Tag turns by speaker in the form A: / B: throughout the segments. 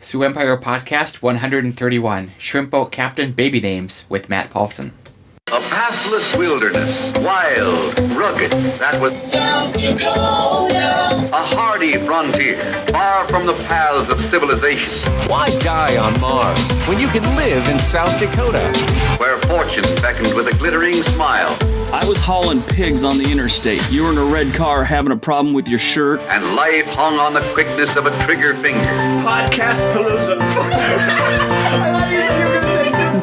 A: Sioux Empire Podcast 131, Shrimp Boat Captain Baby Names with Matt Paulson.
B: A pathless wilderness, wild, rugged, that was
C: South Dakota.
B: a hardy frontier, far from the paths of civilization,
D: Why die on Mars when you can live in South Dakota?
B: where fortune beckoned with a glittering smile,
E: I was hauling pigs on the interstate. You were in a red car having a problem with your shirt.
B: and life hung on the quickness of a trigger finger.
F: Podcast Palooza.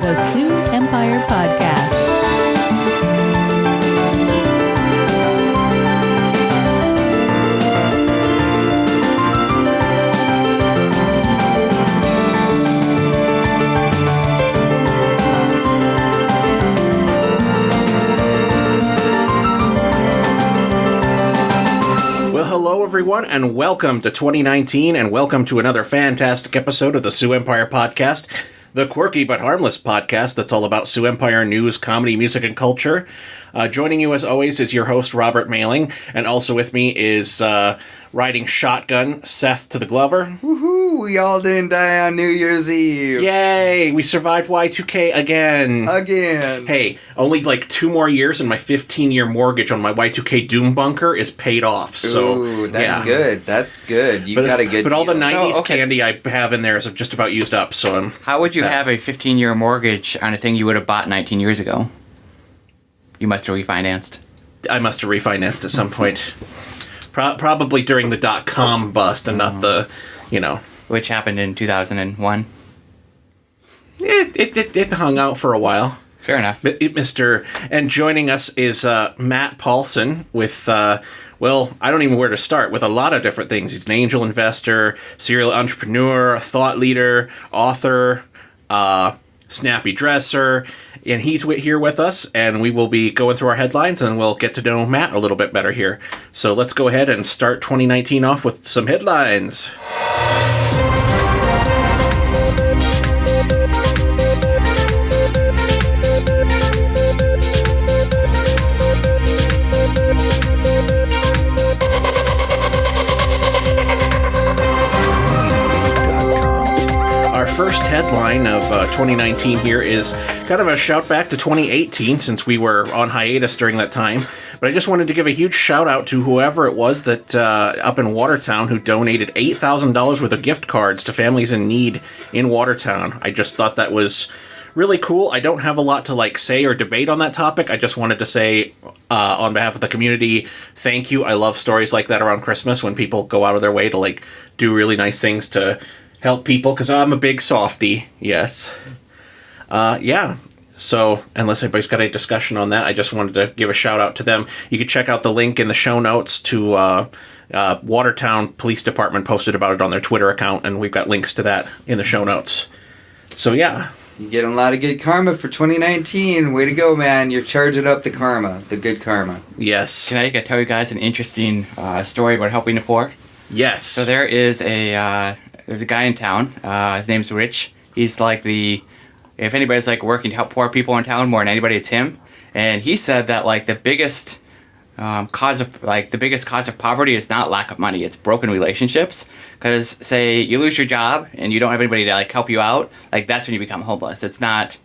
G: The Sioux Empire Podcast.
F: Well, hello everyone, and welcome to 2019, and welcome to another fantastic episode of the Sioux Empire Podcast, the quirky but harmless podcast that's all about Sioux Empire news, comedy, music, and culture. Joining you as always is your host, Robert Mehling, and also with me is riding shotgun, Seth to the Glover.
H: Woohoo! We all didn't die on New Year's Eve.
F: Yay! We survived Y2K again.
H: Again.
F: Hey, only like 2 more years and my 15-year mortgage on my Y2K Doom bunker is paid off. So,
H: Ooh, that's
F: yeah.
H: good. That's good. You got a good
F: But all the
H: deal.
F: 90s
A: So, okay.
F: candy I have in there is just about used up, so I'm...
A: How would you
F: sad.
A: have a 15-year mortgage on a thing you would have bought 19 years ago? You must have refinanced.
F: I must have refinanced at some point. Probably during the .com bust and not the,
A: Which happened in 2001.
F: It hung out for a while.
A: Fair enough.
F: And joining us is Matt Paulson with, well, I don't even know where to start, with a lot of different things. He's an angel investor, serial entrepreneur, thought leader, author, snappy dresser, and he's here with us, and we will be going through our headlines, and we'll get to know Matt a little bit better here. So let's go ahead and start 2019 off with some headlines. Our first headline of 2019 here is kind of a shout back to 2018 since we were on hiatus during that time. But I just wanted to give a huge shout out to whoever it was that up in Watertown who donated $8,000 worth of gift cards to families in need in Watertown. I just thought that was really cool. I don't have a lot to say or debate on that topic. I just wanted to say on behalf of the community, thank you. I love stories like that around Christmas when people go out of their way to do really nice things to help people, because I'm a big softie, yes. Yeah. So, unless anybody's got any discussion on that, I just wanted to give a shout out to them. You can check out the link in the show notes to Watertown Police Department posted about it on their Twitter account, and we've got links to that in the show notes. So, yeah.
H: You're getting a lot of good karma for 2019. Way to go, man. You're charging up the karma, the good karma.
F: Yes.
A: Can I tell you guys an interesting story about helping the poor?
F: Yes.
A: So there's a guy in town. His name's Rich. He's if anybody's working to help poor people in town more than anybody, it's him. And he said that the biggest cause of poverty is not lack of money, it's broken relationships. Because say you lose your job and you don't have anybody to help you out, that's when you become homeless. It's not.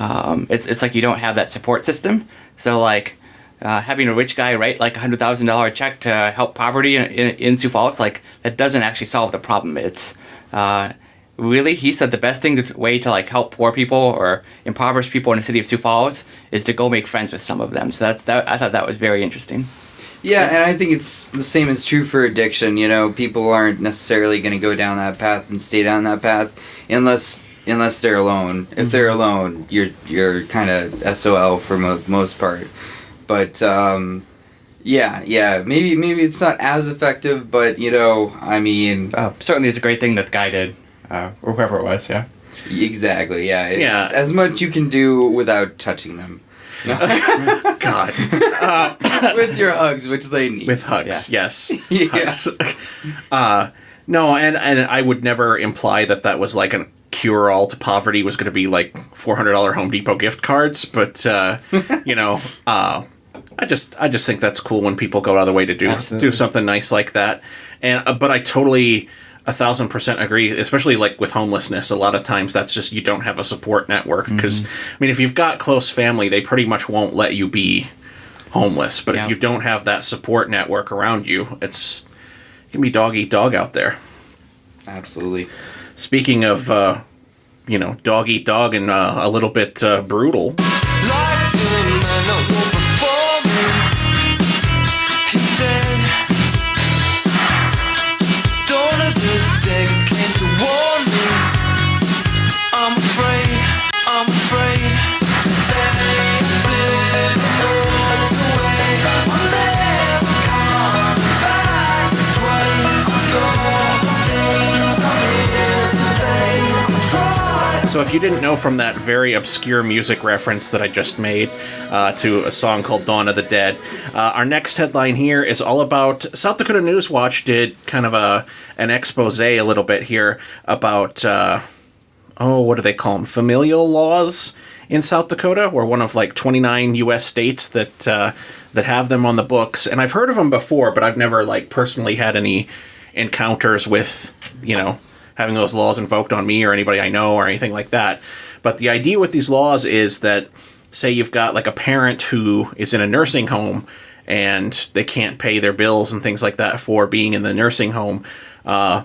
A: It's like you don't have that support system. So having a rich guy write $100,000 check to help poverty in Sioux Falls, that doesn't actually solve the problem. It's really, he said the best way to help poor people or impoverished people in the city of Sioux Falls is to go make friends with some of them. So I thought that was very interesting.
H: Yeah, and I think it's the same is true for addiction. People aren't necessarily going to go down that path and stay down that path unless they're alone. If they're alone, you're kind of SOL for most part. But yeah, maybe it's not as effective, but
A: Certainly it's a great thing that the guy did, or whoever it was, yeah.
H: Exactly, yeah.
F: Yeah.
H: It's as much you can do without touching them.
F: God.
H: With your hugs, which they need.
F: With hugs, yes.
H: Yeah.
F: Hugs. No, and I would never imply that was a cure-all to poverty was going to be $400 Home Depot gift cards, but I just think that's cool when people go out of their way to do something nice like that. And but I totally 1,000% agree, especially like with homelessness. A lot of times that's just you don't have a support network because, I mean, if you've got close family, they pretty much won't let you be homeless. But if you don't have that support network around you, it can be dog eat dog out there.
H: Absolutely.
F: Speaking of, dog eat dog and a little bit brutal. So if you didn't know from that very obscure music reference that I just made to a song called Dawn of the Dead, our next headline here is all about South Dakota News Watch did kind of an expose a little bit here about, what do they call them? Familial laws in South Dakota. We're one of like 29 U.S. states that have them on the books. And I've heard of them before, but I've never like personally had any encounters with, having those laws invoked on me or anybody I know or anything like that. But the idea with these laws is that, say you've got like a parent who is in a nursing home and they can't pay their bills and things like that for being in the nursing home.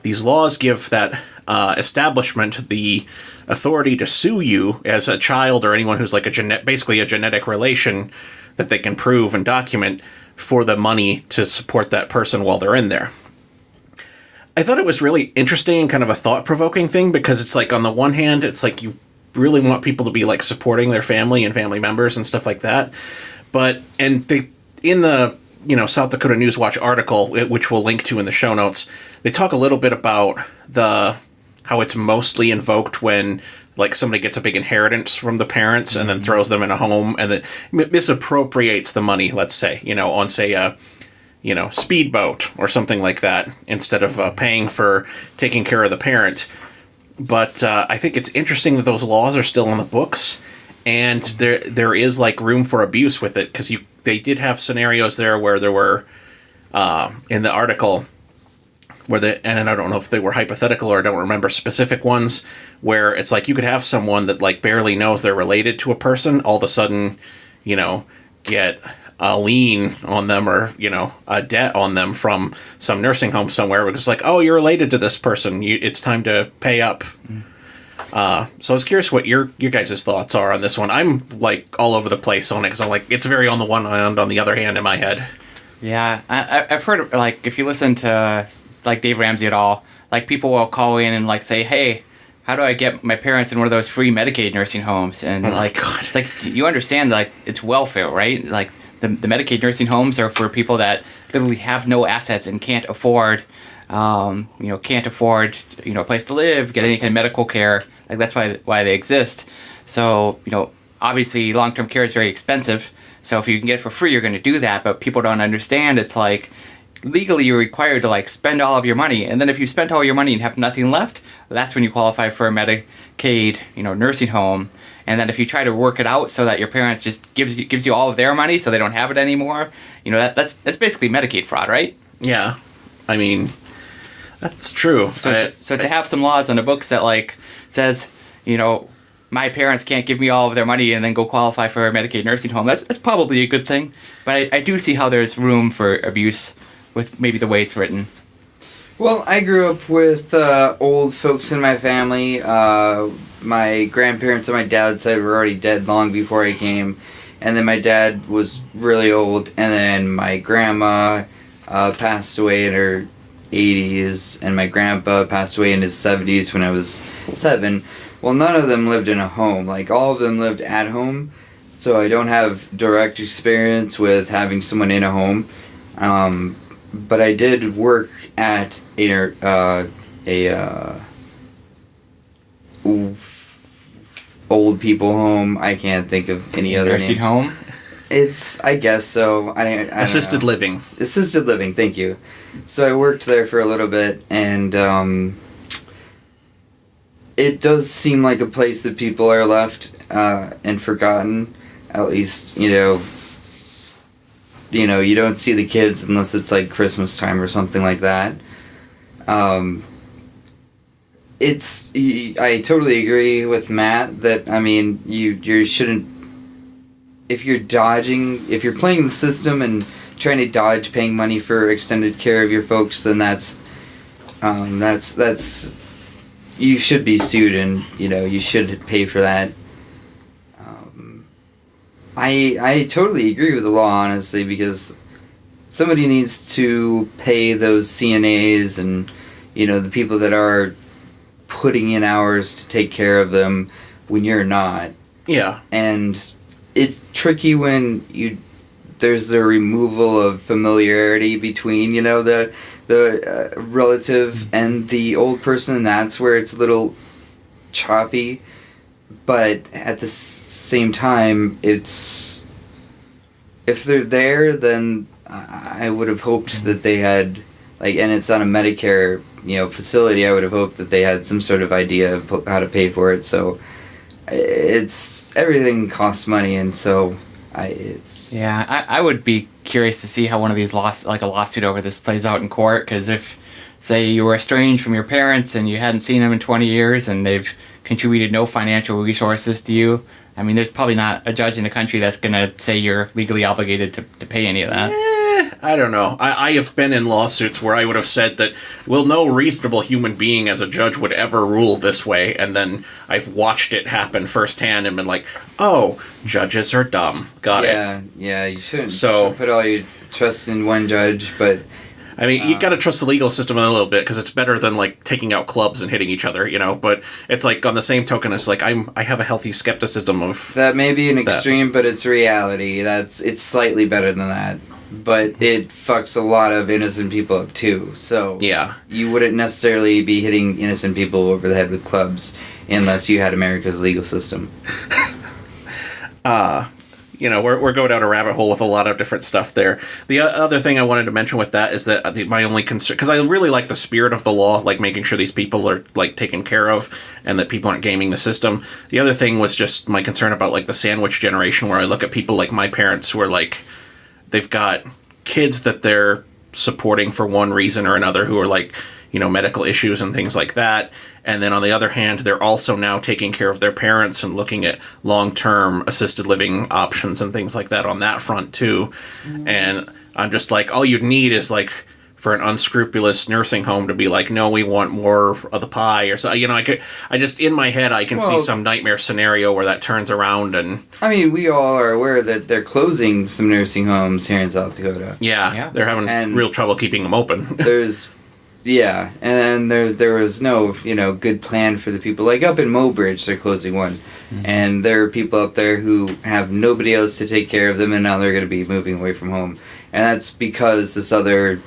F: These laws give that establishment the authority to sue you as a child or anyone who's like basically a genetic relation that they can prove and document for the money to support that person while they're in there. I thought it was really interesting and kind of a thought-provoking thing because it's like on the one hand, it's like you really want people to be like supporting their family and family members and stuff like that. But, in the, South Dakota News Watch article, which we'll link to in the show notes, they talk a little bit about how it's mostly invoked when like somebody gets a big inheritance from the parents and then throws them in a home and then misappropriates the money, let's say, on say a speedboat or something like that, instead of paying for taking care of the parent. But I think it's interesting that those laws are still on the books, and there is like room for abuse with it, because they did have scenarios there where there were in the article and I don't know if they were hypothetical or I don't remember specific ones, where it's like you could have someone that like barely knows they're related to a person all of a sudden, get a lien on them or, a debt on them from some nursing home somewhere because like, oh, you're related to this person. It's time to pay up. So I was curious what your guys' thoughts are on this one. I'm like all over the place on it because I'm like, it's very on the one hand, on the other hand in my head.
A: Yeah, I've heard, like, if you listen to, like, Dave Ramsey at all, like, people will call in and, like, say, hey, how do I get my parents in one of those free Medicaid nursing homes? And, it's like, you understand, like, it's welfare, right? Like, the Medicaid nursing homes are for people that literally have no assets and can't afford, a place to live, get any kind of medical care. Like, that's why they exist. So, obviously, long-term care is very expensive. So if you can get it for free, you're going to do that. But people don't understand. It's like, legally, you're required to, like, spend all of your money. And then if you spend all your money and have nothing left, that's when you qualify for a Medicaid, nursing home. And then if you try to work it out so that your parents just gives you all of their money so they don't have it anymore, that's basically Medicaid fraud, right?
F: Yeah. I mean, that's true.
A: So to have some laws on the books that, like, says, my parents can't give me all of their money and then go qualify for a Medicaid nursing home, that's probably a good thing. But I do see how there's room for abuse with maybe the way it's written.
H: Well, I grew up with old folks in my family. My grandparents on my dad's side were already dead long before I came. And then my dad was really old. And then my grandma passed away in her 80s. And my grandpa passed away in his 70s when I was 7. Well, none of them lived in a home. Like, all of them lived at home. So I don't have direct experience with having someone in a home. But I did work at a old people home. I can't think of any other
A: nursing
H: name.
A: Home?
H: I guess so. I
F: Assisted living.
H: Assisted living, thank you. So I worked there for a little bit, and it does seem like a place that people are left and forgotten. At least, you don't see the kids unless it's like Christmas time or something like that. I totally agree with Matt that, I mean, you shouldn't, if you're playing the system and trying to dodge paying money for extended care of your folks, then that's you should be sued, and you should pay for that. I totally agree with the law, honestly, because somebody needs to pay those CNAs and the people that are putting in hours to take care of them when you're not.
F: Yeah.
H: And it's tricky when there's the removal of familiarity between the relative and the old person, and that's where it's a little choppy. But at the same time, if they're there, then I would have hoped that they had, and it's on a Medicare facility, I would have hoped that they had some sort of idea of how to pay for it. So everything costs money, and so
A: I would be curious to see how one of these a lawsuit over this plays out in court, because if, say, you were estranged from your parents and you hadn't seen them in 20 years and they've contributed no financial resources to you, I mean, there's probably not a judge in the country that's going to say you're legally obligated to pay any of that.
F: I don't know. I have been in lawsuits where I would have said that, well, no reasonable human being as a judge would ever rule this way, and then I've watched it happen firsthand and been like, oh, judges are dumb. Got it.
H: Yeah, you shouldn't put all your trust in one judge, but...
F: I mean, you got to trust the legal system a little bit, because it's better than, taking out clubs and hitting each other, but it's on the same token, it's I have a healthy skepticism of...
H: That may be an extreme, but it's reality. It's slightly better than that. But it fucks a lot of innocent people up, too. So
F: yeah,
H: you wouldn't necessarily be hitting innocent people over the head with clubs unless you had America's legal system.
F: We're going down a rabbit hole with a lot of different stuff there. The other thing I wanted to mention with that is that my only concern, because I really like the spirit of the law, making sure these people are taken care of and that people aren't gaming the system. The other thing was just my concern about the sandwich generation, where I look at people like my parents who are they've got kids that they're supporting for one reason or another who are medical issues and things like that. And then on the other hand, they're also now taking care of their parents and looking at long-term assisted living options and things like that on that front too. Mm-hmm. And I'm just all you'd need is for an unscrupulous nursing home to be no, we want more of the pie, or so. I just, in my head, I can see some nightmare scenario where that turns around. And
H: I mean, we all are aware that they're closing some nursing homes here in South Dakota.
F: Yeah. They're having real trouble keeping them open.
H: And then there was no, good plan for the people. Up in Mobridge, they're closing one. Mm-hmm. And there are people up there who have nobody else to take care of them, and now they're going to be moving away from home. And that's because this other,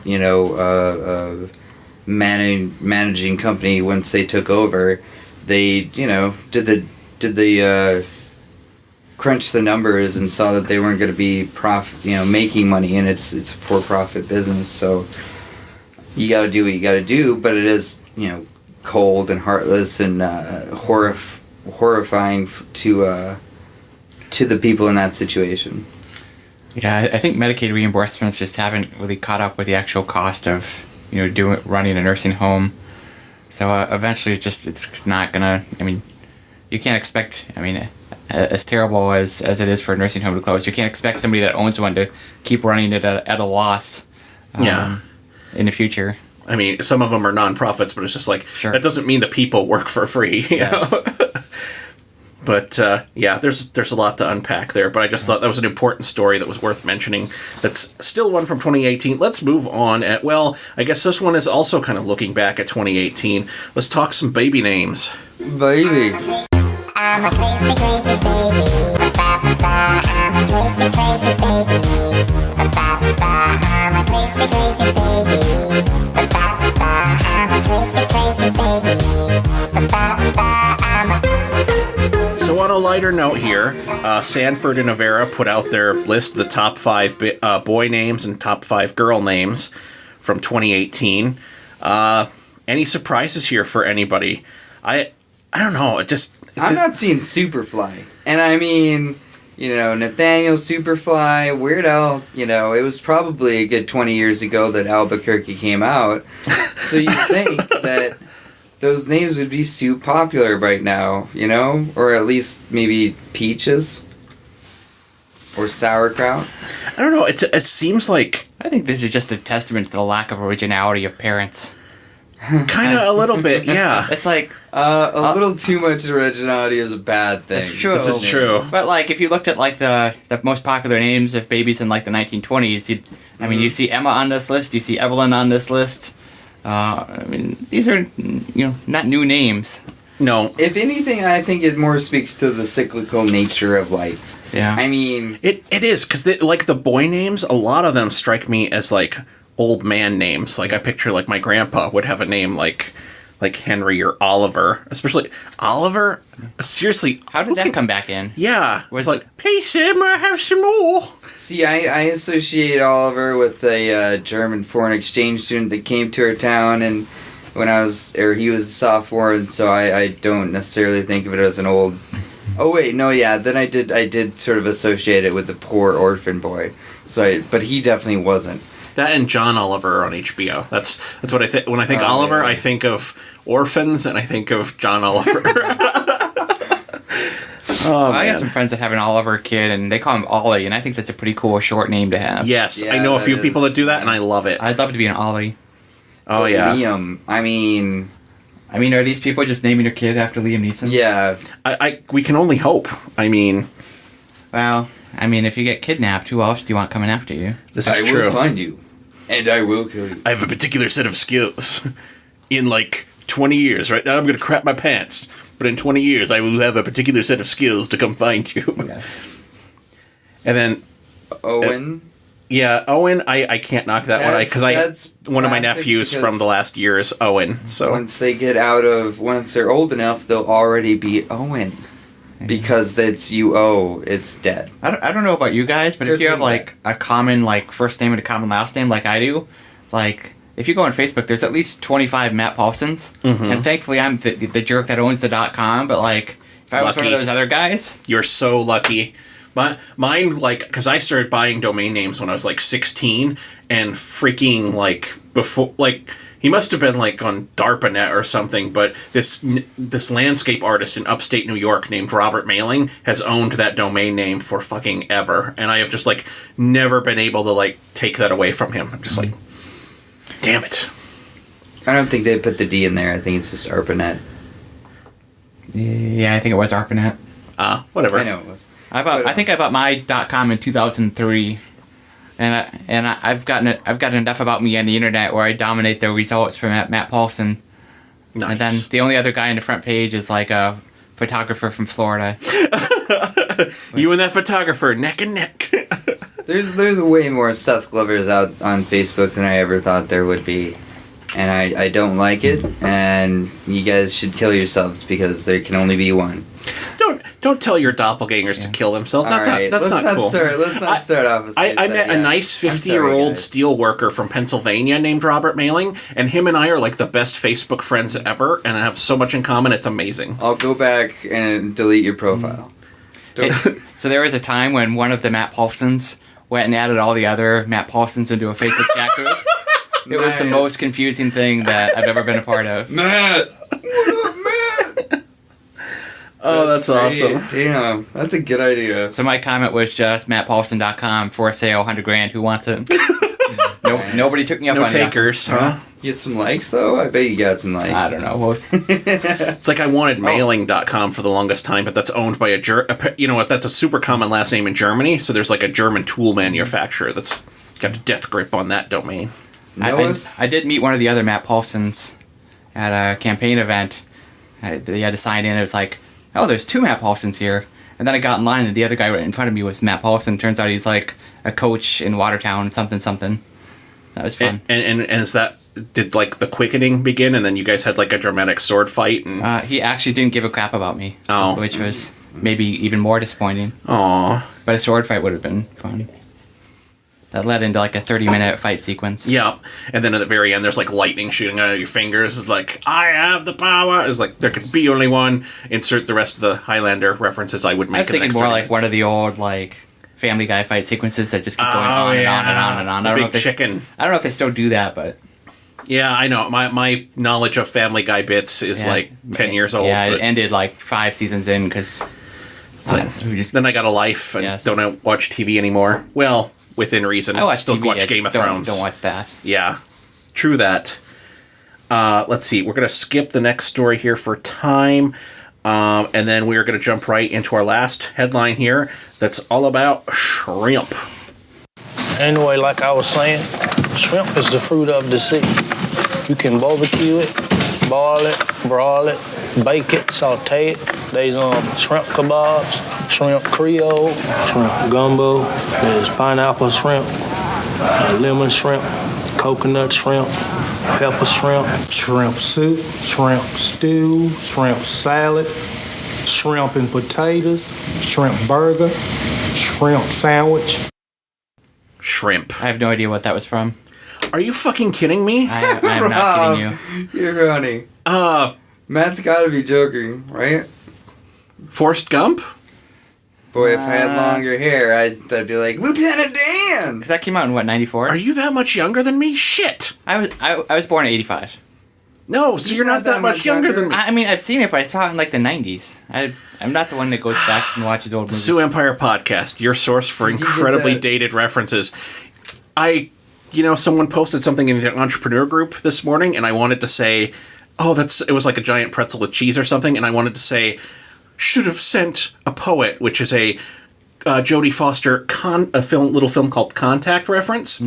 H: managing company, once they took over, they, did the crunch the numbers and saw that they weren't going to be making money, and it's a for-profit business. So you got to do what you got to do, but it is, cold and heartless and horrifying to the people in that situation.
A: Yeah, I think Medicaid reimbursements just haven't really caught up with the actual cost of running a nursing home. So eventually, it's not gonna. I mean, you can't expect. I mean, as terrible as it is for a nursing home to close, you can't expect somebody that owns one to keep running it at a loss. In the future.
F: I mean, some of them are nonprofits, but it's just
A: sure.
F: That doesn't mean the people work for free. You know? But there's a lot to unpack there. But I just thought that was an important story that was worth mentioning. That's still one from 2018. Let's move on. I guess this one is also kind of looking back at 2018. Let's talk some baby names.
H: Baby.
C: I'm a crazy, crazy baby. I'm a crazy, crazy baby. I'm a crazy, crazy baby. I'm a crazy, crazy baby.
F: So on a lighter note here, Sanford and Avera put out their list of the top 5 boy names and top 5 girl names from 2018. Any surprises here for anybody? I don't know.
H: I'm not seeing Superfly. And I mean, Nathaniel Superfly, Weird Al, it was probably a good 20 years ago that Albuquerque came out. So you think that those names would be super popular right now, you know? Or at least maybe Peaches. Or Sauerkraut.
F: I don't know. It seems like
A: I think this is just a testament to the lack of originality of parents.
F: kind of a little bit, yeah.
A: It's like
H: A little too much originality is a bad thing.
A: It's true.
F: This is true.
A: But like, if you looked at like the most popular names of babies in like the 1920s, you see Emma on this list, you see Evelyn on this list. I mean, these are not new names.
F: No.
H: If anything, I think it more speaks to the cyclical nature of life.
A: Yeah.
H: I mean,
F: It is, because like the boy names, a lot of them strike me as like old man names. Like I picture like my grandpa would have a name like Henry or Oliver. Especially Oliver? Seriously.
A: How did that come back in?
F: Yeah.
A: Was
F: It's like, hey Sam, I have some more.
H: see, I associate Oliver with a German foreign exchange student that came to our town, and he was a sophomore, and so I don't necessarily think of it as an old. Oh wait, no, yeah. Then I did sort of associate it with the poor orphan boy. But he definitely wasn't.
F: That and John Oliver on HBO. That's what I think. When I think Oliver,
H: yeah.
F: I think of orphans, and I think of John Oliver.
A: I got some friends that have an Oliver kid, and they call him Ollie, and I think that's a pretty cool short name to have.
F: Yes,
H: Yeah,
F: I know a
H: that
F: few people
H: is.
F: that do that, and I love it.
A: I'd love to be an Ollie.
F: Oh yeah.
H: Liam. I mean,
A: Are these people just naming their kid after Liam Neeson?
H: yeah.
F: We can only hope. I mean,
A: Well, if you get kidnapped, who else do you want coming after you?
F: this is
H: I
F: true.
H: will find you, and I will kill you.
F: I have a particular set of skills. In like 20 years, right now I'm going to crap my pants, but in 20 years I will have a particular set of skills to come find you.
A: Yes.
F: And then,
H: Owen.
F: yeah, Owen, I can't knock that one because
H: That's
F: one of my
H: classic
F: nephews
H: because
F: from the last year is Owen. So
H: once they're old enough, they'll already be Owen. Because it's it's dead.
A: I don't know about you guys, but if you have
H: Good thing
A: like a common like first name and a common last name like I do, like if you go on Facebook, there's at least 25 Matt Paulsons, and thankfully I'm the jerk that owns the .com. But like if I was one of
F: Lucky.
A: those other guys,
F: you're so lucky. Mine, like, because I started buying domain names when I was like 16, and freaking like before, like he must have been like on DARPANet or something. But this landscape artist in upstate New York named Robert Mehling has owned that domain name for fucking ever, and I have just like never been able to like take that away from him. I'm just like, damn it.
H: I don't think they put the D in there. I think it's just ARPANET.
A: yeah, I think it was ARPANET.
F: Whatever.
H: I know it was.
A: I think I bought my .com in 2003, and I've gotten enough about me on the internet where I dominate the results from Matt Paulson.
F: Nice.
A: And then the only other guy on the front page is like a photographer from Florida.
F: You and that photographer, neck and neck.
H: There's way more Seth Glovers out on Facebook than I ever thought there would be. And I don't like it, and you guys should kill yourselves because there can only be one.
F: Don't tell your doppelgangers to kill themselves. That's
H: All right,
F: not cool.
H: Let's not start off with
F: I met a nice 50-year-old
H: guys.
F: steel worker from Pennsylvania named Robert Mehling, and him and I are like the best Facebook friends ever, and I have so much in common. It's amazing.
H: I'll go back and delete your profile.
A: So there was a time when one of the Matt Paulsons went and added all the other Matt Paulsons into a Facebook chat group. It was the
H: Nice.
A: most confusing thing that I've ever been a part of.
H: Matt! What up, Matt?
F: Oh, that's awesome.
H: Damn, that's a good idea.
A: So my comment was just mattpaulson.com for sale, $100,000. Who wants it? Nobody took me up
F: No
A: on it.
F: takers, huh?
H: You get some likes, though? I bet you got some likes.
A: I don't know.
F: It's like I wanted mailing.com for the longest time, but that's owned by you know what? That's a super common last name in Germany, so there's like a German tool manufacturer that's got a death grip on that domain.
A: I did meet one of the other Matt Paulsons at a campaign event. They had to sign in. It was like, oh, there's two Matt Paulsons here. And then I got in line, and the other guy right in front of me was Matt Paulson. Turns out he's like a coach in Watertown, something. That was fun.
F: And is that, did like the quickening begin, and then you guys had like a dramatic sword fight? And
A: He actually didn't give a crap about me.
F: Oh.
A: Which was maybe even more disappointing.
F: Aw.
A: But a sword fight would have been fun. That led into like a 30-minute fight sequence.
F: Yeah, and then at the very end, there's like lightning shooting out of your fingers. It's like, I have the power. It's like, there could be only one. Insert the rest of the Highlander references I would make.
A: I was thinking more like one of the old like Family Guy fight sequences that just keep going on and on and on and on.
F: The big chicken.
A: I don't know if they still do that, but
F: Yeah, I know. My knowledge of Family Guy bits is like 10 years old.
A: Yeah, it ended like 5 seasons in because
F: then I got a life and don't watch TV anymore. Well, within reason.
A: I
F: still
A: TV,
F: watch Game of Thrones.
A: Don't watch that.
F: Yeah, true that. Let's see. We're going to skip the next story here for time. And then we're going to jump right into our last headline here that's all about shrimp.
I: Anyway, like I was saying, shrimp is the fruit of the sea. You can barbecue it, boil it, broil it, bake it, saute it. There's shrimp kebabs, shrimp creole, shrimp gumbo. There's pineapple shrimp, lemon shrimp, coconut shrimp, pepper shrimp, shrimp soup, shrimp stew, shrimp salad, shrimp and potatoes, shrimp burger, shrimp sandwich.
F: Shrimp.
A: I have no idea what that was from.
F: Are you fucking kidding me?
A: I am not kidding you.
H: You're funny. Matt's gotta be joking, right?
F: Forrest Gump?
H: Boy, if I had longer hair, I'd be like, Lieutenant Dan!
A: Because that came out in, what, 94?
F: Are you that much younger than me? Shit!
A: I was born in 85.
F: No, so you're not that much younger than me.
A: I mean, I've seen it, but I saw it in, like, the 90s. I'm not the one that goes back and watches old movies.
F: Sioux Empire Podcast, your source for incredibly dated references. Someone posted something in the entrepreneur group this morning, and I wanted to say, it was like a giant pretzel with cheese or something, and I wanted to say, should have sent a poet, which is a Jodie Foster little film called Contact reference,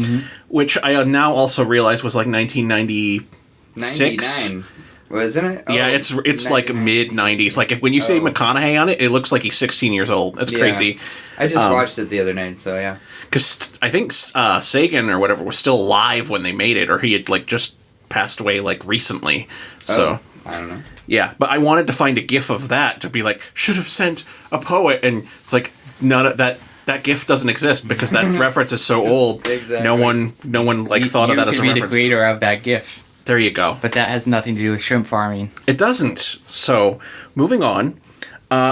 F: which I now also realize was like 1996.
H: 99. Wasn't it?
F: Yeah, it's like mid 90s. Like when you say McConaughey on it, it looks like he's 16 years old. That's crazy.
H: I just watched it the other night, so yeah.
F: Because I think Sagan or whatever was still alive when they made it, or he had like just passed away like recently. So
H: I don't know.
F: Yeah, but I wanted to find a GIF of that to be like, should have sent a poet, and it's like none of that GIF doesn't exist because that reference is so old.
H: Exactly.
F: No one thought of that as a reference.
A: You could be the creator of that GIF.
F: There you go.
A: But that has nothing to do with shrimp farming.
F: It doesn't. So, moving on.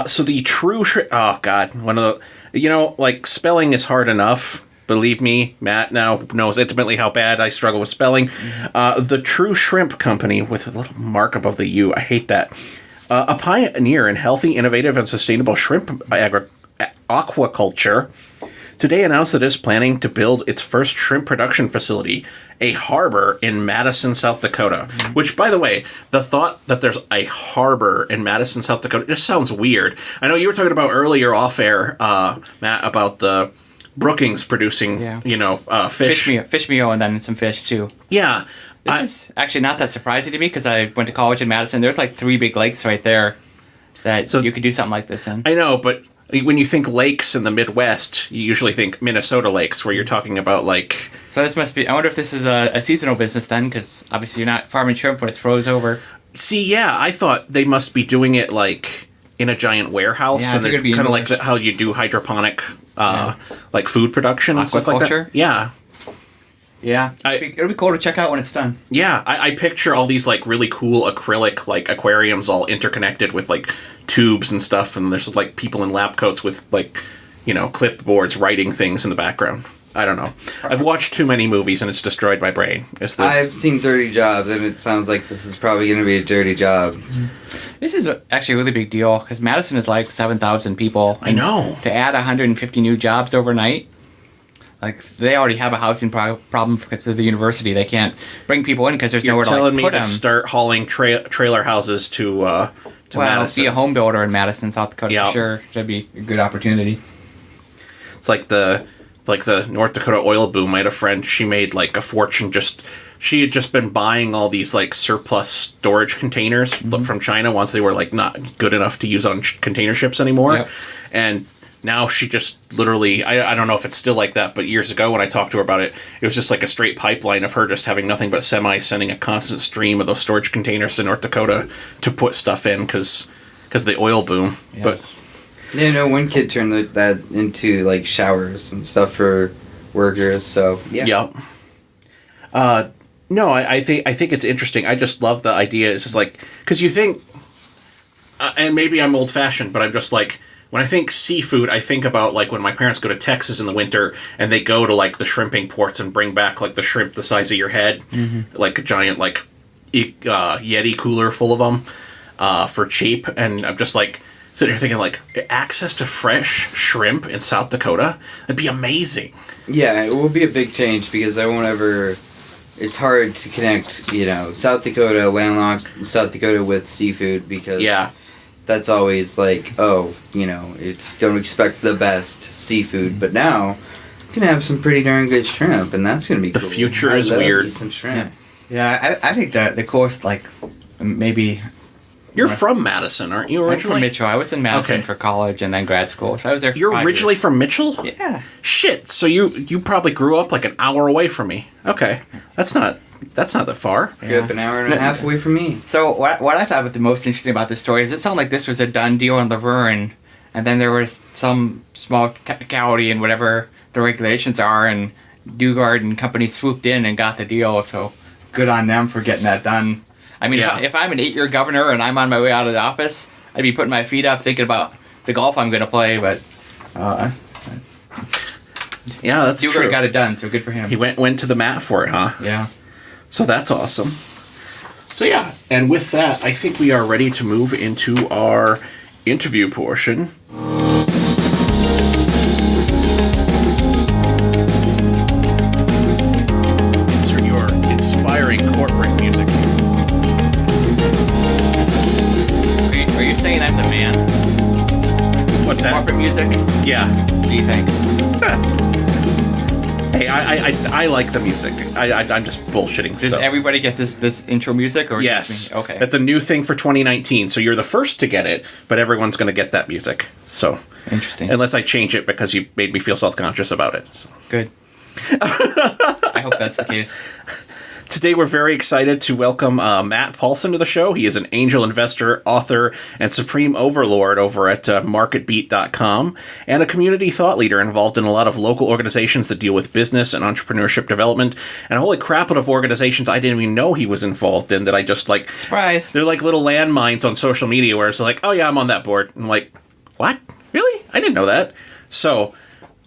F: So the true shrimp... Oh, God. One of the... spelling is hard enough. Believe me, Matt now knows intimately how bad I struggle with spelling. The True Shrimp Company, with a little mark above the U. I hate that. A pioneer in healthy, innovative, and sustainable shrimp aquaculture, today announced that it is planning to build its first shrimp production facility, a harbor in Madison, South Dakota. Which, by the way, the thought that there's a harbor in Madison, South Dakota, just sounds weird. I know you were talking about earlier off air, Matt, about the Brookings producing, fish.
A: Fish meal and then some fish, too.
F: Yeah.
A: This is actually not that surprising to me because I went to college in Madison. There's like 3 big lakes right there that you could do something like this in.
F: I know, but when you think lakes in the Midwest, you usually think Minnesota lakes, where you're talking about like...
A: So this must be... I wonder if this is a seasonal business then, because obviously you're not farming shrimp when it's froze over.
F: See, yeah, I thought they must be doing it like in a giant warehouse,
A: yeah,
F: and they're kind of like how you do hydroponic, like food production and stuff like that. Yeah.
A: Yeah, it'll be cool to check out when it's done.
F: Yeah, I picture all these like really cool acrylic like aquariums all interconnected with like tubes and stuff, and there's like people in lab coats with like, clipboards writing things in the background. I don't know. I've watched too many movies and it's destroyed my brain.
H: I've seen Dirty Jobs, and it sounds like this is probably going to be a dirty job.
A: This is actually a really big deal because Madison is like 7,000 people.
F: I know.
A: To add 150 new jobs overnight. Like, they already have a housing problem because of the university. They can't bring people in because there's nowhere to put them.
F: You're telling me to start hauling trailer houses to Madison.
A: Be a home builder in Madison, South Dakota, for sure. That'd be a good opportunity.
F: It's like the North Dakota oil boom. I had a friend, she made like a fortune she had just been buying all these like surplus storage containers from China once they were like not good enough to use on container ships anymore. Yep. And now she just literally, I don't know if it's still like that, but years ago when I talked to her about it, it was just like a straight pipeline of her just having nothing but semis sending a constant stream of those storage containers to North Dakota to put stuff in because the oil boom.
H: Yes. But one kid turned that into like showers and stuff for workers. So yeah.
F: No, I think it's interesting. I just love the idea. It's just like, because you think, and maybe I'm old fashioned, but I'm just like, when I think seafood, I think about like when my parents go to Texas in the winter and they go to like the shrimping ports and bring back like the shrimp the size of your head, like a giant like Yeti cooler full of them for cheap. And I'm just like sitting here thinking like access to fresh shrimp in South Dakota, that'd be amazing.
H: Yeah, it will be a big change because I won't ever. It's hard to connect, South Dakota, landlocked South Dakota with seafood because that's always like, it's don't expect the best seafood, but now you can have some pretty darn good shrimp, and that's going to be
F: the
H: cool.
F: future is weird.
H: Some shrimp.
A: Yeah, I think that the course, like, maybe...
F: You're from Madison, aren't you originally?
A: I'm from Mitchell. I was in Madison for college and then grad school, so I was there for
F: You're
A: 5
F: originally
A: years.
F: from Mitchell?
A: Yeah.
F: Shit, so you probably grew up like an hour away from me. Okay. That's not that far.
H: Grew up an hour and a half away from me.
A: So what I thought was the most interesting about this story is it sounded like this was a done deal in Laverne, and then there was some small technicality in whatever the regulations are, and Dugard and company swooped in and got the deal, so good on them for getting that done. I mean, if I'm an 8-year governor and I'm on my way out of the office, I'd be putting my feet up thinking about the golf I'm going to play, but
F: yeah, that's
A: Dugard
F: true.
A: got it done, so good for him.
F: He went to the mat for it, huh?
A: Yeah.
F: So that's awesome. So yeah, and with that, I think we are ready to move into our interview portion. Insert your inspiring corporate music.
A: Are you saying I'm the man?
F: What's that?
A: Corporate music?
F: Yeah.
A: Gee, thanks.
F: Hey, I like the music. I'm just bullshitting.
A: Does everybody get this intro music? Or
F: yes.
A: Just me? Okay.
F: That's a new thing for 2019. So you're the first to get it, but everyone's going to get that music. So
A: interesting.
F: Unless I change it because you made me feel self-conscious about it. So.
A: Good. I hope that's the case.
F: Today we're very excited to welcome Matt Paulson to the show. He is an angel investor, author, and supreme overlord over at marketbeat.com, and a community thought leader involved in a lot of local organizations that deal with business and entrepreneurship development, and a holy crap of organizations I didn't even know he was involved in that I just like...
A: Surprise!
F: They're like little landmines on social media where it's like, oh yeah, I'm on that board. And I'm like, what? Really? I didn't know that. So...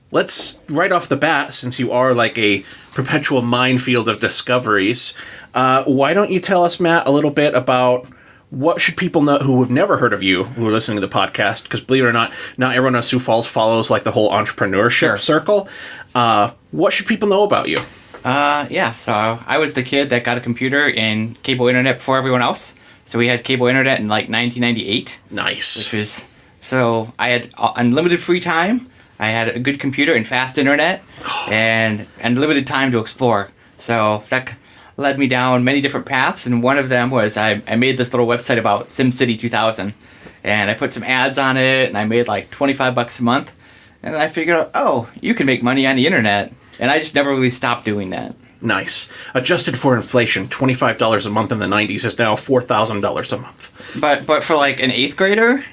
F: let's, right off the bat, since you are like a perpetual minefield of discoveries, why don't you tell us, Matt, a little bit about what should people know who have never heard of you, who are listening to the podcast? Because believe it or not everyone in Sioux Falls follows like the whole entrepreneurship circle. What should people know about you?
A: So I was the kid that got a computer and cable internet before everyone else. So we had cable internet in like 1998.
F: Nice.
A: Which was, so I had unlimited free time. I had a good computer and fast internet and limited time to explore. So that led me down many different paths, and one of them was I made this little website about SimCity 2000, and I put some ads on it, and I made like $25 a month, and I figured out, oh, you can make money on the internet, and I just never really stopped doing that.
F: Nice. Adjusted for inflation, $25 a month in the 90s is now $4,000 a month.
A: But for like an 8th grader...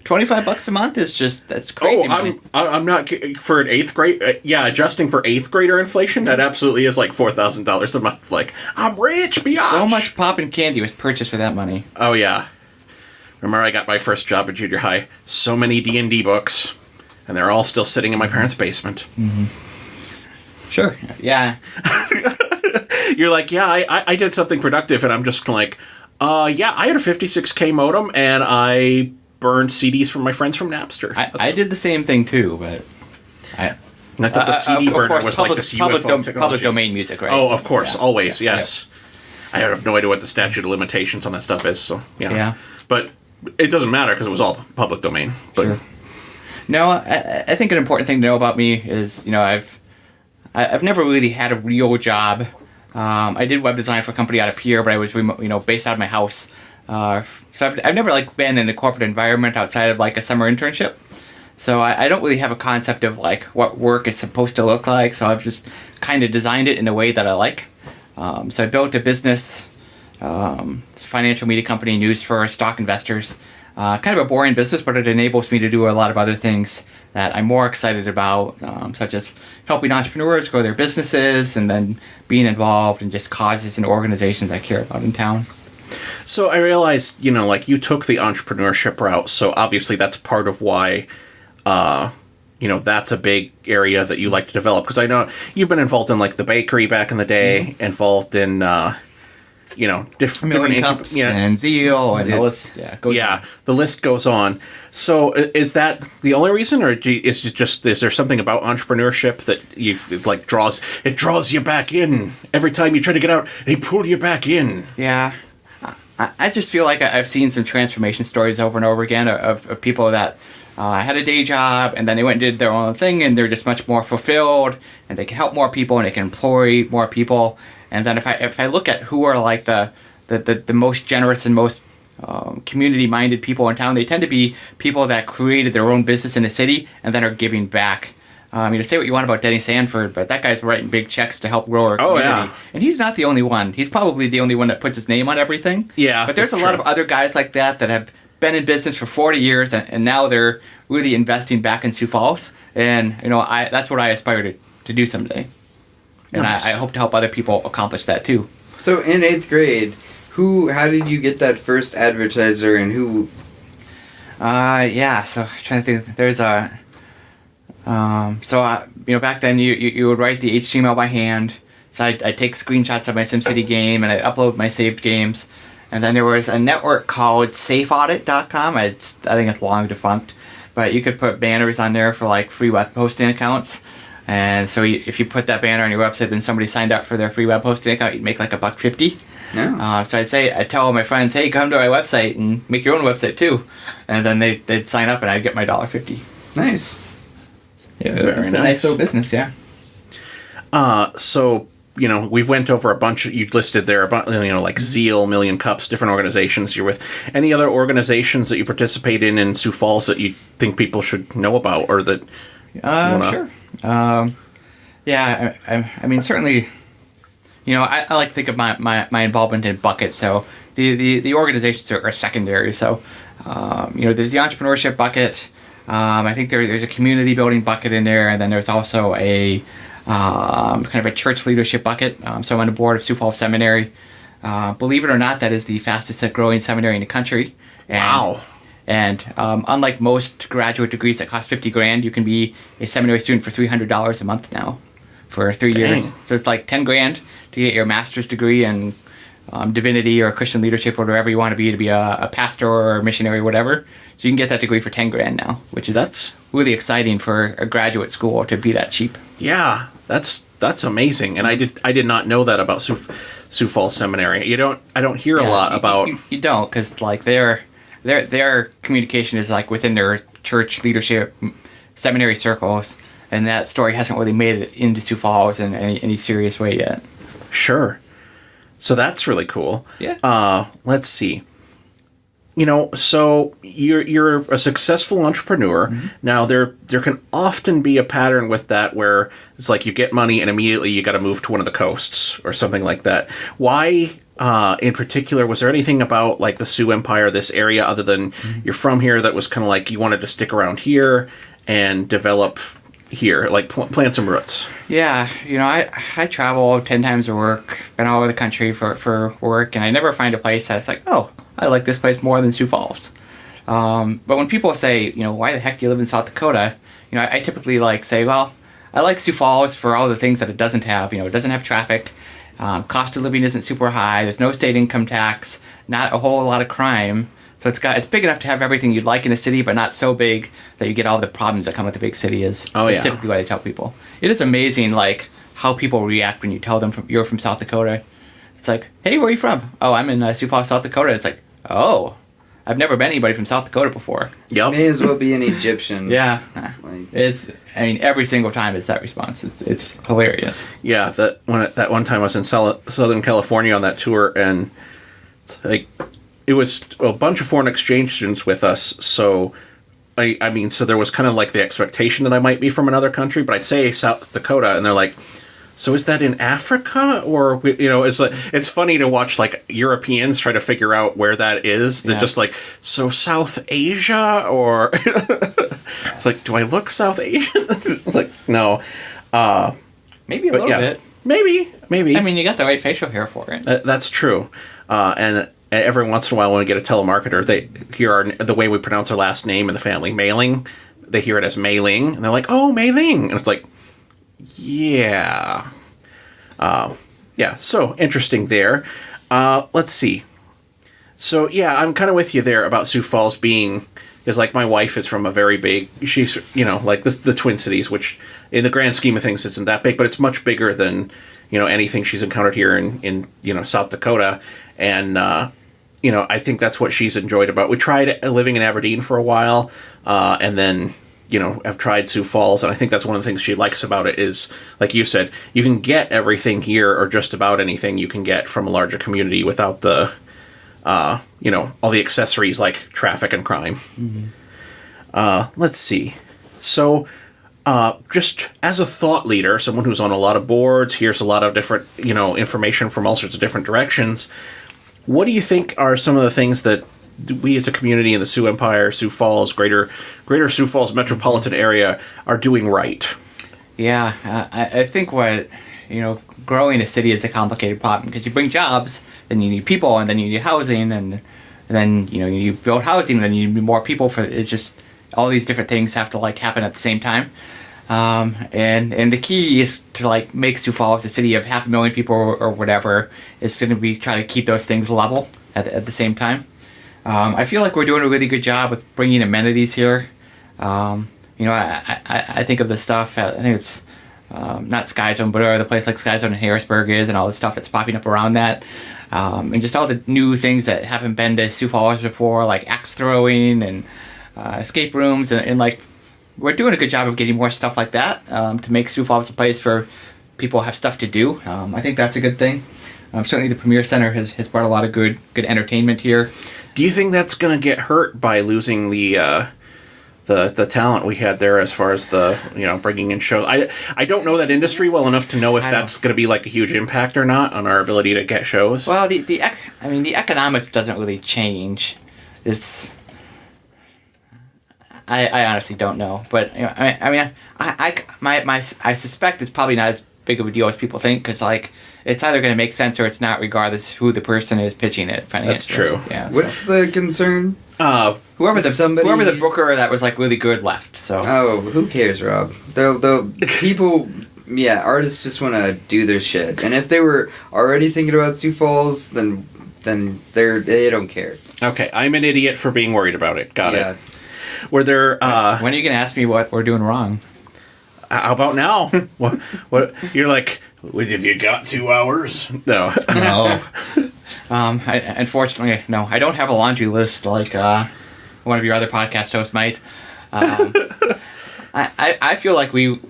A: $25 a month is just, that's crazy.
F: Oh, I'm not, for an 8th grade, adjusting for 8th grader inflation, that absolutely is like $4,000 a month. Like, I'm rich, biatch!
A: So much pop and candy was purchased for that money.
F: Oh, yeah. Remember I got my first job at junior high, so many D&D books, and they're all still sitting in my parents' basement.
A: Mm-hmm. Sure, yeah.
F: You're like, yeah, I did something productive, and I'm just like, I had a 56K modem, and I... burned CDs from my friends from Napster.
A: I did the same thing too, but
F: and I thought the CD burner
A: course,
F: was like this UFO technology.
A: Public domain music, right?
F: Oh, of course, always, yes. I have no idea what the statute of limitations on that stuff is, so yeah. But it doesn't matter because it was all public domain. But.
A: Sure. No, I think an important thing to know about me is, I've never really had a real job. I did web design for a company out of Pierre, but I was based out of my house. So I've never been in a corporate environment outside of a summer internship. So I don't really have a concept of what work is supposed to look like. So I've just kind of designed it in a way that I like. So I built a business, it's a financial media company, news for stock investors. Kind of a boring business, but it enables me to do a lot of other things that I'm more excited about, such as helping entrepreneurs grow their businesses and then being involved in just causes and organizations I care about in town.
F: So I realized, like you took the entrepreneurship route, so obviously that's part of why, that's a big area that you like to develop. Because I know you've been involved in like the bakery back in the day, involved in,
A: Mehling cups and Zeal and the list. Yeah,
F: the list goes on. So is that the only reason, or is there something about entrepreneurship that you like draws you back in every time you try to get out? They pull you back in.
A: Yeah. I just feel like I've seen some transformation stories over and over again of people that had a day job and then they went and did their own thing and they're just much more fulfilled and they can help more people and they can employ more people. And then if I look at who are like the most generous and most community-minded people in town, they tend to be people that created their own business in the city and then are giving back. Say what you want about Denny Sanford, but that guy's writing big checks to help grow our community.
F: Yeah.
A: And he's not the only one. He's probably the only one that puts his name on everything.
F: Yeah,
A: but there's a lot of other guys like that have been in business for 40 years, and now they're really investing back in Sioux Falls. And, that's what I aspire to do someday. And nice. I hope to help other people accomplish that, too.
H: So in 8th grade, how did you get that first advertiser and who?
A: So I'm trying to think. There's a... back then you would write the HTML by hand. So I'd take screenshots of my SimCity game and I'd upload my saved games. And then there was a network called safeaudit.com. I think it's long defunct. But you could put banners on there for like free web hosting accounts. And so if you put that banner on your website, then somebody signed up for their free web hosting account, you'd make like $1.50.
H: Yeah.
A: So I'd tell my friends, hey, come to my website and make your own website too. And then they'd sign up and I'd get my $1.50.
H: Nice.
A: Yeah, it's a nice little business, yeah.
F: So, we've went over a bunch. You listed there about, like Zeal, Million Cups, different organizations you're with. Any other organizations that you participate in Sioux Falls that you think people should know about or that?
A: Sure. Certainly. I like to think of my involvement in buckets. So the organizations are secondary. So, there's the entrepreneurship bucket. I think there's a community building bucket in there, and then there's also a kind of a church leadership bucket. So I'm on the board of Sioux Falls Seminary. Believe it or not, that is the fastest growing seminary in the country.
F: Wow.
A: And unlike most graduate degrees that cost $50,000, you can be a seminary student for $300 a month now for 3 years. So it's like $10,000 to get your master's degree in divinity or Christian leadership or whatever you want to be a pastor or a missionary or whatever. So you can get that degree for $10,000 now, which is really exciting for a graduate school to be that cheap.
F: Yeah, that's amazing, and I did not know that about Sioux Falls Seminary. I don't hear a lot about.
A: You don't, because like their communication is like within their church leadership seminary circles, and that story hasn't really made it into Sioux Falls in any serious way yet.
F: Sure. So that's really cool.
A: Yeah.
F: Let's see. So you're a successful entrepreneur. Mm-hmm. Now there can often be a pattern with that where it's like you get money and immediately you got to move to one of the coasts or something like that. Why, in particular, was there anything about like the Sioux Empire, this area, other than you're from here, that was kind of like you wanted to stick around here and develop here, like plant some roots?
A: Yeah, I travel 10 times to work, been all over the country for work, and I never find a place that's like, oh, I like this place more than Sioux Falls. But when people say, why the heck do you live in South Dakota? I typically say, well, I like Sioux Falls for all the things that it doesn't have. It doesn't have traffic. Cost of living isn't super high. There's no state income tax. Not a whole lot of crime. So it's big enough to have everything you'd like in a city, but not so big that you get all the problems that come with the big city. Is typically what I tell people. It is amazing, how people react when you tell them you're from South Dakota. It's like, hey, where are you from? Oh, I'm in Sioux Falls, South Dakota. It's like, oh, I've never met anybody from South Dakota before.
F: Yep.
H: May as well be an Egyptian.
A: Yeah. Every single time it's that response. It's hilarious.
F: Yeah, that one time I was in Southern California on that tour, and it was a bunch of foreign exchange students with us, so so there was kind of like the expectation that I might be from another country, but I'd say South Dakota, and they're like, so is that in Africa? Or, it's funny to watch Europeans try to figure out where that is. They're just like, so South Asia? Or it's like, do I look South Asian? It's like, no.
A: Maybe a little bit.
F: Maybe.
A: You got the right facial hair for it.
F: That's true. And every once in a while when we get a telemarketer, they hear the way we pronounce our last name in the family, Mehling. They hear it as Mehling, and they're like, "Oh, Mehling," and it's like, yeah, yeah. So interesting there. Let's see. So yeah, I'm kind of with you there about Sioux Falls is like my wife is from a very big. She's like the Twin Cities, which in the grand scheme of things isn't that big, but it's much bigger than anything she's encountered here in South Dakota, and I think that's what she's enjoyed about. We tried living in Aberdeen for a while, and then have tried Sioux Falls, and I think that's one of the things she likes about it is, like you said, you can get everything here, or just about anything you can get from a larger community without the all the accessories like traffic and crime. Mm-hmm. Let's see. So, just as a thought leader, someone who's on a lot of boards, hears a lot of different, information from all sorts of different directions, what do you think are some of the things that we as a community in the Sioux Empire, Sioux Falls, greater Sioux Falls metropolitan area are doing right?
A: Yeah, I think growing a city is a complicated problem because you bring jobs, then you need people, and then you need housing, and then you build housing, and then you need more people it's just all these different things have to happen at the same time. And the key is to make Sioux Falls a city of 500,000 people or whatever. It's going to be trying to keep those things level at the same time. I feel like we're doing a really good job with bringing amenities here. I think of the stuff. I think it's not Sky Zone, but the place like Sky Zone in Harrisburg is, and all the stuff that's popping up around that, and just all the new things that haven't been to Sioux Falls before, like axe throwing and escape rooms, and we're doing a good job of getting more stuff like that to make Sioux Falls a place for people who have stuff to do. I think that's a good thing. Certainly, the Premier Center has brought a lot of good entertainment here.
F: Do you think that's going to get hurt by losing the talent we had there as far as the bringing in shows? I don't know that industry well enough to know if that's going to be a huge impact or not on our ability to get shows.
A: Well, the economics doesn't really change. I honestly don't know, but I suspect it's probably not as big of a deal as people think, because it's either going to make sense or it's not, regardless who the person is pitching it.
F: That's true.
A: Yeah.
H: What's the concern?
A: Whoever the booker that was really good left. So.
H: Oh, who cares, Rob? The people, artists just want to do their shit, and if they were already thinking about Sioux Falls, then they don't care.
F: Okay, I'm an idiot for being worried about it. Got it. Were there?
A: When are you going to ask me what we're doing wrong?
F: How about now? what? You're like, have you got 2 hours? No.
A: No. Unfortunately, no. I don't have a laundry list like one of your other podcast hosts might. I feel like we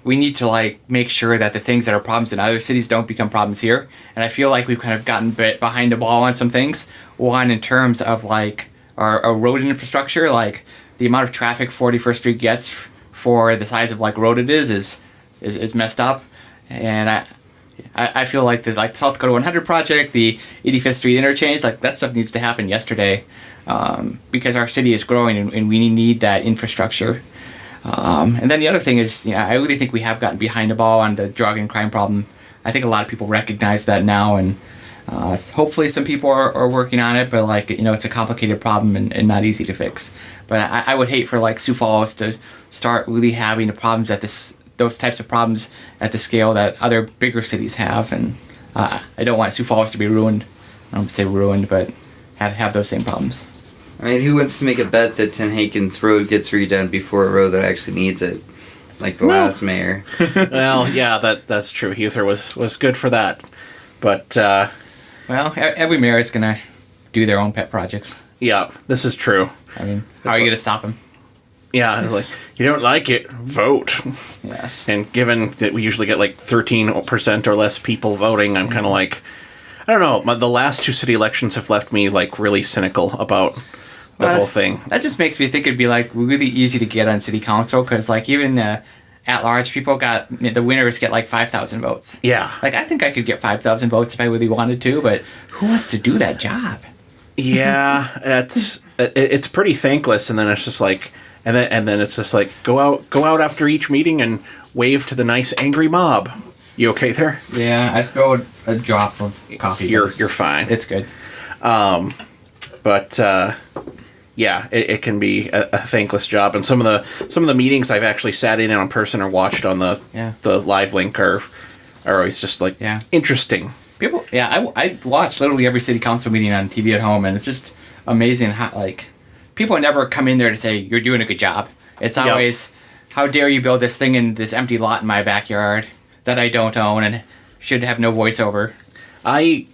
A: need to make sure that the things that are problems in other cities don't become problems here. And I feel like we've kind of gotten behind the ball on some things. One, in terms of our road infrastructure, the amount of traffic 41st Street gets for the size of road it is messed up, and I feel like the South Dakota 100 project, the 85th Street interchange, that stuff needs to happen yesterday, because our city is growing and we need that infrastructure. And then the other thing is, I really think we have gotten behind the ball on the drug and crime problem. I think a lot of people recognize that now, and hopefully some people are working on it, but it's a complicated problem and not easy to fix. But I would hate for Sioux Falls to start really having the problems those types of problems at the scale that other bigger cities have, and I don't want Sioux Falls to be ruined. I don't say ruined, but have those same problems.
H: I mean, who wants to make a bet that Tenhaken's road gets redone before a road that actually needs it, like the last mayor?
F: Well, yeah, that's true. Heuther was good for that, but.
A: Well, every mayor is going to do their own pet projects.
F: Yeah, this is true.
A: I mean, how are you going to stop them?
F: Yeah, it's you don't like it, vote.
A: Yes.
F: And given that we usually get 13% or less people voting, I'm kind of I don't know, the last 2 city elections have left me really cynical about the whole thing.
A: That just makes me think it'd be really easy to get on city council, because even at-large people the winners get 5,000 votes.
F: Yeah.
A: I think I could get 5,000 votes if I really wanted to, but who wants to do that job?
F: Yeah, it's pretty thankless, and then it's just and then it's just go out after each meeting and wave to the nice angry mob. You okay there?
A: Yeah, I spilled a drop of coffee.
F: You're fine.
A: It's good.
F: But yeah, it can be a thankless job, and some of the meetings I've actually sat in on person or watched on the live link are always just like interesting.
A: People, I watch literally every city council meeting on TV at home, and it's just amazing how like people never come in there to say you're doing a good job. It's always how dare you build this thing in this empty lot in my backyard that I don't own and should have no voiceover. I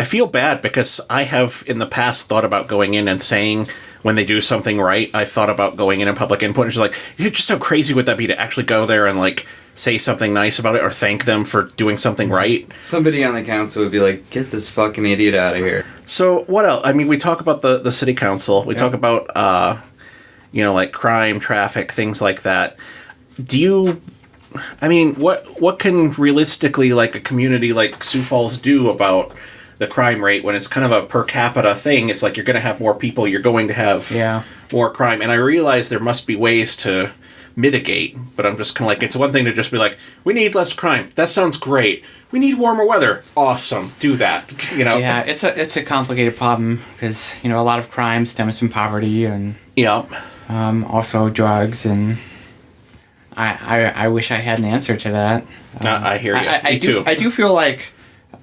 F: feel bad because I have in the past thought about going in and saying when they do something right. I thought about going in public input and just like, just how crazy would that be to actually go there and like say something nice about it or thank them for doing something right.
H: Somebody on the council would be like, get this fucking idiot out of here. So what else? I mean, we talk about the city council. We talk about like crime, traffic, things like that. What can realistically like a community like Sioux Falls do about the crime rate when it's kind of a per capita thing? It's like you're going to have more people, you're going to have more crime. And I realize there must be ways to mitigate, but I'm just kind of like, it's one thing to just be like, we need less crime. That sounds great. We need warmer weather. Awesome. Do that.
A: Yeah, it's a complicated problem because, a lot of crime stems from poverty and also drugs, and I wish I had an answer to that.
F: I hear you. Too.
A: I do feel like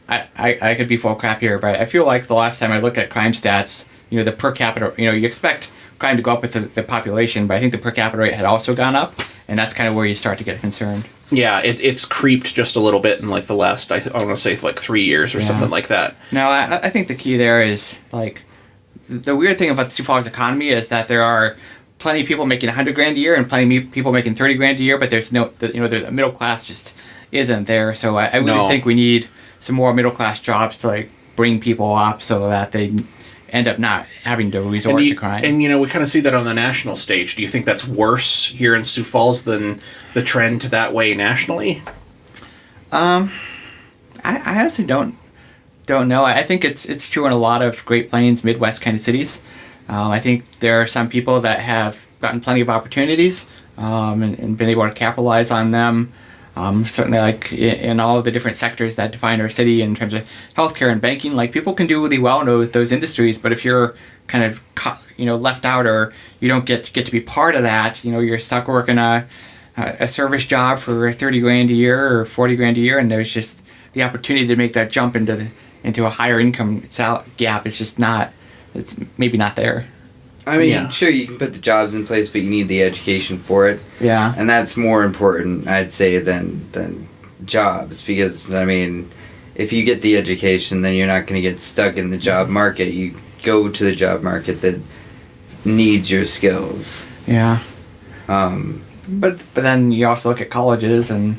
A: I could be full of crap here, but I feel like the last time I looked at crime stats, the per capita, you expect crime to go up with the population, but I think the per capita rate had also gone up, and that's kind of where you start to get concerned.
F: Yeah, it's creeped just a little bit in like the last, I want to say like 3 years or something like that.
A: No, I think the key there is like the weird thing about the Sioux Falls economy is that there are plenty of people making $100,000 a year and plenty of people making $30,000 a year, but there's the middle class just isn't there. So I really think we need some more middle class jobs to like bring people up so that they end up not having to resort to crime.
F: And we kind of see that on the national stage. Do you think that's worse here in Sioux Falls than the trend that way nationally?
A: I honestly don't know. I think it's true in a lot of Great Plains, Midwest kind of cities. I think there are some people that have gotten plenty of opportunities and been able to capitalize on them. Certainly, like in all of the different sectors that define our city in terms of healthcare and banking, like people can do really well in those industries. But if you're kind of left out or you don't get to be part of that, you're stuck working a service job for $30,000 a year or $40,000 a year, and there's just the opportunity to make that jump into a higher income gap is just not. It's maybe not there.
H: I mean, sure, you can put the jobs in place, but you need the education for it.
A: Yeah.
H: And that's more important, I'd say, than jobs. Because, I mean, if you get the education, then you're not going to get stuck in the job market. You go to the job market that needs your skills.
A: Yeah. But then you also look at colleges and,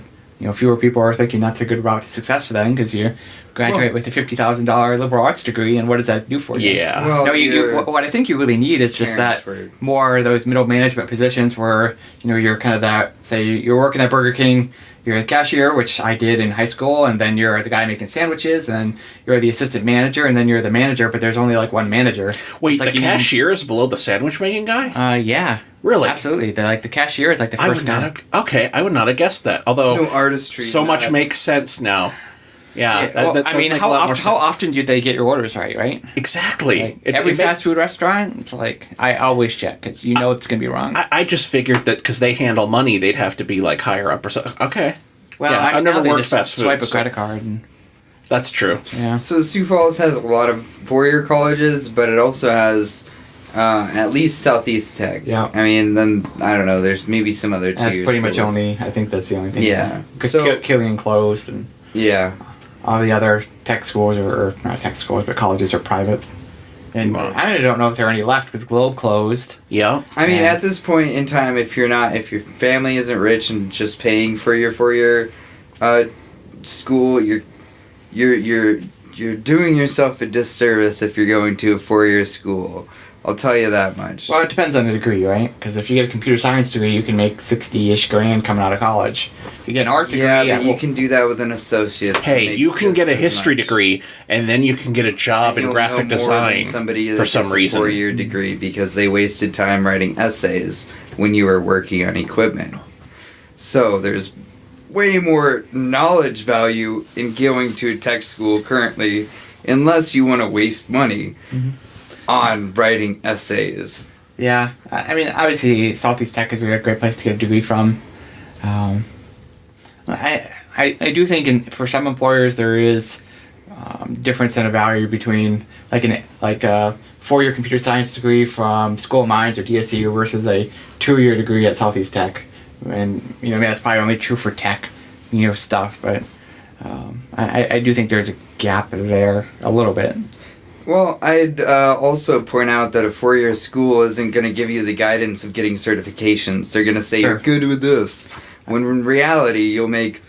A: fewer people are thinking that's a good route to success for them because you graduate with a $50,000 liberal arts degree, and what does that do for you?
F: Yeah.
H: Well,
A: what I think you really need is just that more of those middle management positions where, you're kind of that, say you're working at Burger King, you're the cashier, which I did in high school, and then you're the guy making sandwiches, and then you're the assistant manager, and then you're the manager, but there's only like one manager.
F: Wait, the cashier is below the sandwich making guy?
A: Yeah.
F: Really?
A: Absolutely. The cashier is like the first guy.
F: Okay, I would not have guessed that. Although
H: no artistry.
F: So much makes sense now. Yeah.
A: How often do they get your orders right?
F: Exactly.
A: Like every fast food restaurant, it's like, I always check because it's going to be wrong.
F: I just figured that because they handle money, they'd have to be like higher up or something. Okay.
A: Well,
F: I've never worked fast food.
A: Swipe a credit card. And,
F: that's true.
A: Yeah.
H: So Sioux Falls has a lot of four-year colleges, but it also has at least Southeast Tech.
A: Yeah.
H: I mean, then, I don't know, there's maybe some other two-year
A: That's pretty
H: schools.
A: much only, I think that's the only thing.
H: Yeah.
A: Because
H: So,
A: Killian closed, and all the other tech schools, or not tech schools, but colleges are private. And I don't know if there are any left because Globe closed.
F: Yeah.
H: I mean, at this point in time, if your family isn't rich and just paying for your four-year school, you're doing yourself a disservice if you're going to a four-year school. I'll tell you that much.
A: Well, it depends on the degree, right? Because if you get a computer science degree, you can make $60-ish grand coming out of college. If you get an art degree,
H: but you can do that with an associate's.
F: Hey, you can get a history degree, and then you can get a job in graphic design
H: somebody
F: for some reason.
H: A four-year degree because they wasted time writing essays when you were working on equipment. So there's way more knowledge value in going to a tech school currently, unless you want to waste money on writing essays.
A: Yeah, I mean, obviously, Southeast Tech is a great place to get a degree from. I do think for some employers there is difference in a value between like a 4-year computer science degree from School of Mines or DSU versus a 2-year degree at Southeast Tech, and that's probably only true for tech, stuff. But I do think there's a gap there a little bit.
H: Well, I'd also point out that a 4-year school isn't going to give you the guidance of getting certifications. They're going to say you're good with this, when in reality you'll make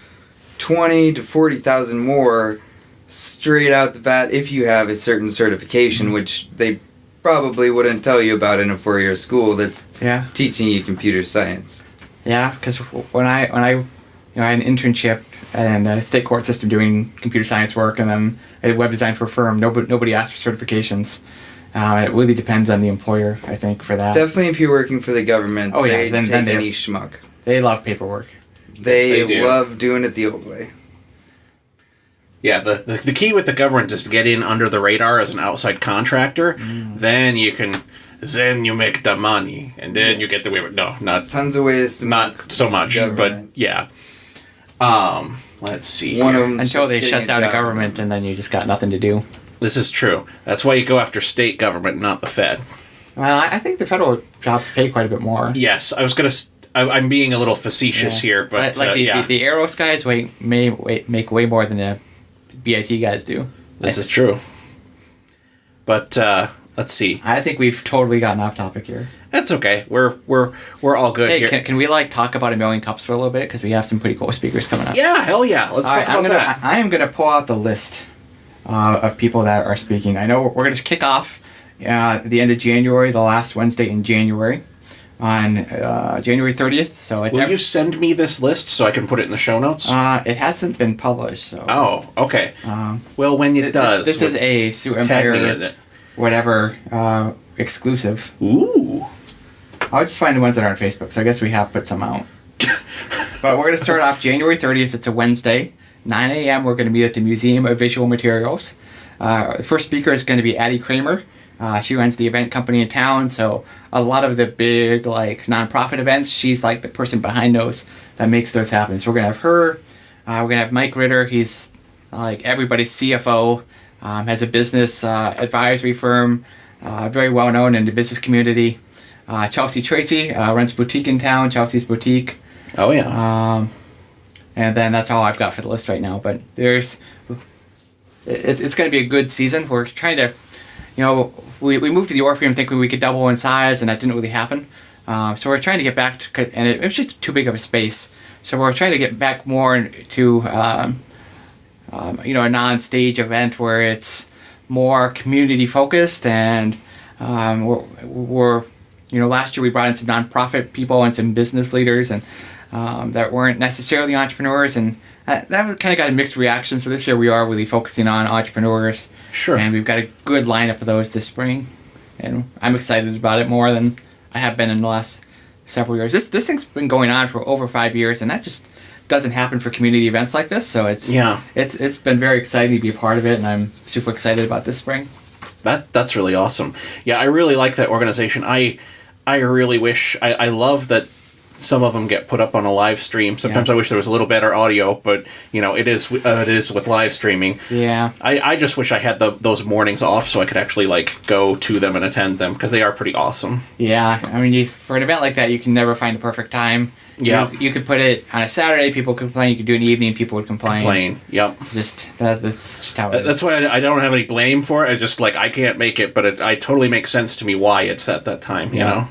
H: $20,000 to $40,000 more straight out the bat if you have a certain certification, which they probably wouldn't tell you about in a 4-year school that's teaching you computer science.
A: Yeah, because when I had an internship and a state court system doing computer science work, and then I did web design for a firm. Nobody asked for certifications. It really depends on the employer, I think, for that.
H: Definitely, if you're working for the government, they take any schmuck.
A: They love paperwork.
H: They love doing it the old way.
F: Yeah, the key with the government is to get in under the radar as an outside contractor. Then you make the money, and then you get the waiver. No, not
H: tons of ways.
F: Not so much, government. But yeah. Let's see.
A: Until they shut down the government, and then you just got nothing to do.
F: This is true. That's why you go after state government, not the Fed.
A: Well, I think the federal jobs pay quite a bit more.
F: Yes, I'm being a little facetious here, but
A: the Aeros guys may make way more than the BIT guys do.
F: This is true. But let's see.
A: I think we've totally gotten off topic here.
F: That's okay. We're all good here.
A: Can we talk about 1,000,000 Cups for a little bit, because we have some pretty cool speakers coming up?
F: Yeah, hell yeah. Let's talk about that.
A: I am gonna pull out the list of people that are speaking. I know we're gonna kick off at the end of January, the last Wednesday in January, on January 30th. So
F: will you send me this list so I can put it in the show notes?
A: It hasn't been published, so.
F: Oh, okay. Well, when it does,
A: this is a Sioux Empire, whatever, exclusive.
F: Ooh.
A: I'll just find the ones that are on Facebook, so I guess we have put some out. But we're going to start off January 30th. It's a Wednesday. 9 a.m. We're going to meet at the Museum of Visual Materials. The first speaker is going to be Addie Kramer. She runs the event company in town, so a lot of the big nonprofit events, she's like the person behind those that makes those happen. So we're going to have her. We're going to have Mike Ritter. He's like everybody's CFO. Has a business advisory firm, very well known in the business community. Chelsea Tracy runs a boutique in town, Chelsea's Boutique.
F: Oh, yeah.
A: And then that's all I've got for the list right now. But it's going to be a good season. We're trying to, we moved to the Orpheum thinking we could double in size, and that didn't really happen. So we're trying to get back to, and it was just too big of a space. So we're trying to get back more to, a non-stage event where it's more community focused, and we're last year we brought in some nonprofit people and some business leaders, and that weren't necessarily entrepreneurs, and that kind of got a mixed reaction. So this year we are really focusing on entrepreneurs.
F: Sure.
A: And we've got a good lineup of those this spring, and I'm excited about it more than I have been in the last several years. This thing's been going on for over 5 years, and that just doesn't happen for community events like this. So it's been very exciting to be a part of it, and I'm super excited about this spring.
F: That's really awesome. Yeah, I really like that organization. I really wish, I love that some of them get put up on a live stream. Sometimes I wish there was a little better audio, but it is with live streaming.
A: Yeah.
F: I just wish I had those mornings off so I could actually go to them and attend them, because they are pretty awesome.
A: Yeah, I mean, for an event like that, you can never find a perfect time.
F: Yeah.
A: You could put it on a Saturday, people could complain. You could do it in the evening, people would complain.
F: Yep.
A: That's just how it is.
F: That's why I don't have any blame for it. I just I can't make it, but it totally makes sense to me why it's at that time. You know.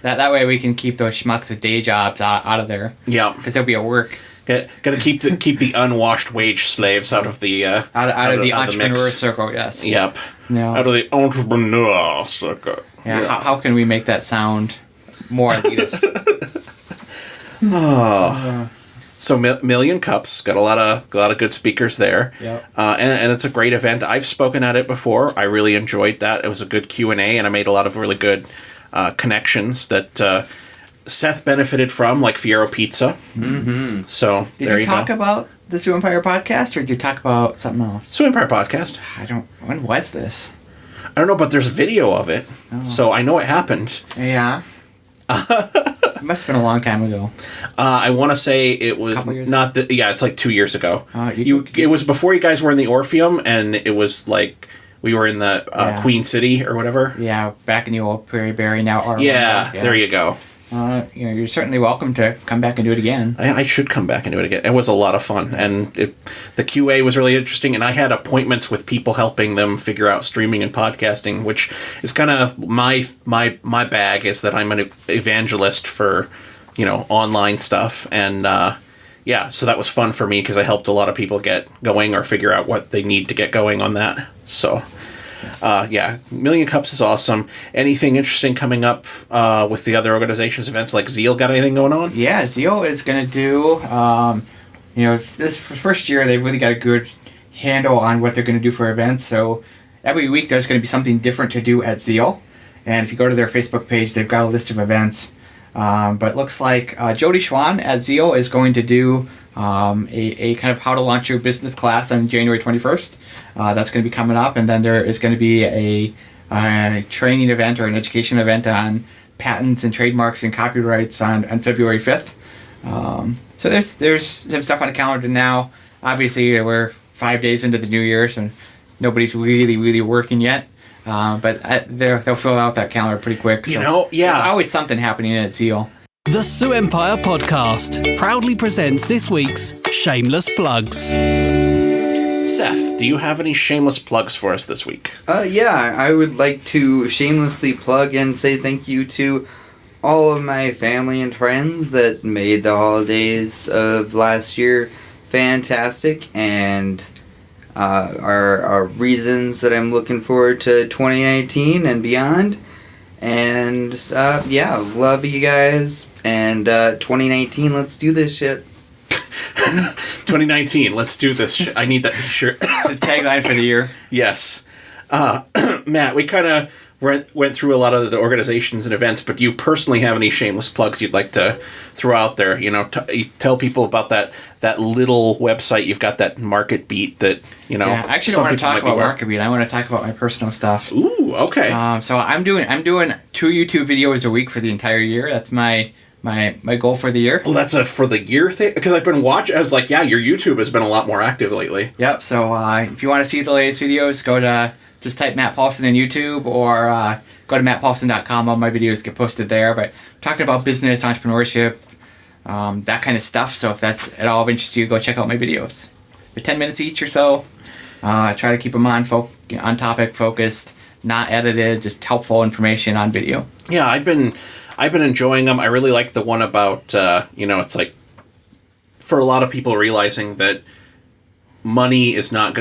A: That way we can keep those schmucks with day jobs out of there.
F: Yeah.
A: Because they'll be at work.
F: Got to keep the unwashed wage slaves out of the
A: out of the entrepreneur circle. Yes.
F: Yep.
A: No.
F: Out of the entrepreneur circle.
A: Yeah. How can we make that sound more elitist?
F: So 1,000,000 Cups got a lot of good speakers there.
A: Yep.
F: And it's a great event. I've spoken at it before. I really enjoyed that. It was a good Q&A, and I made a lot of really good connections that Seth benefited from, like Fiero Pizza.
H: Mm-hmm.
F: So
A: Did
F: there
A: you talk
F: go.
A: about the Sioux Empire podcast, or did you talk about something else?
F: Sioux Empire podcast.
A: When was this?
F: I don't know, but there's video of it, so I know it happened.
A: Yeah. It must have been a long time ago.
F: I want to say it was
A: Couple years
F: not the. Yeah, it's like 2 years ago.
A: You
F: it was before you guys were in the Orpheum, and it was like we were in the Queen City or whatever.
A: Yeah, back in the old Prairie Berry now. Arlen,
F: Yeah, there you go.
A: You're certainly welcome to come back and do it again.
F: I should come back and do it again. It was a lot of fun, and the QA was really interesting. And I had appointments with people helping them figure out streaming and podcasting, which is kind of my bag. Is that I'm an evangelist for, online stuff, and so that was fun for me because I helped a lot of people get going or figure out what they need to get going on that. So. Million Cups is awesome. Anything interesting coming up with the other organizations' events? Like Zeal, got anything going on?
A: Yeah, Zeal is going to do, this first year they've really got a good handle on what they're going to do for events. So every week there's going to be something different to do at Zeal. And if you go to their Facebook page, they've got a list of events. But it looks like Jody Schwan at Zeal is going to do a kind of how to launch your business class on January 21st. That's going to be coming up, and then there is going to be a training event or an education event on patents and trademarks and copyrights on February 5th. So there's some stuff on the calendar now. Obviously, we're 5 days into the new year, so nobody's really working yet. But they'll fill out that calendar pretty quick. So there's always something happening at Zeal.
J: The Sioux Empire Podcast proudly presents this week's Shameless Plugs.
F: Seth, do you have any shameless plugs for us this week?
H: I would like to shamelessly plug and say thank you to all of my family and friends that made the holidays of last year fantastic, and are reasons that I'm looking forward to 2019 and beyond. And love you guys. And 2019, let's do this shit.
F: 2019, let's do this shit. I need that shirt.
A: The tagline for the year.
F: Yes. Matt, we kind of went through a lot of the organizations and events, but do you personally have any shameless plugs you'd like to throw out there? Tell people about that little website you've got, that Market Beat that,
A: Yeah, I actually don't want to talk about Market Beat. I want to talk about my personal stuff.
F: Ooh, okay.
A: So I'm doing 2 YouTube videos a week for the entire year. That's my goal for the year.
F: Well, that's a for the year thing? Because I've been watching, I was like, yeah, your YouTube has been a lot more active lately.
A: Yep, so if you want to see the latest videos, go to, just type Matt Paulson in YouTube, or go to mattpaulson.com. All my videos get posted there. But talking about business, entrepreneurship, that kind of stuff. So if that's at all of interest to you, go check out my videos. They're 10 minutes each or so. I try to keep them on topic, focused, not edited, just helpful information on video.
F: Yeah, I've been enjoying them. I really like the one about it's like for a lot of people realizing that money is not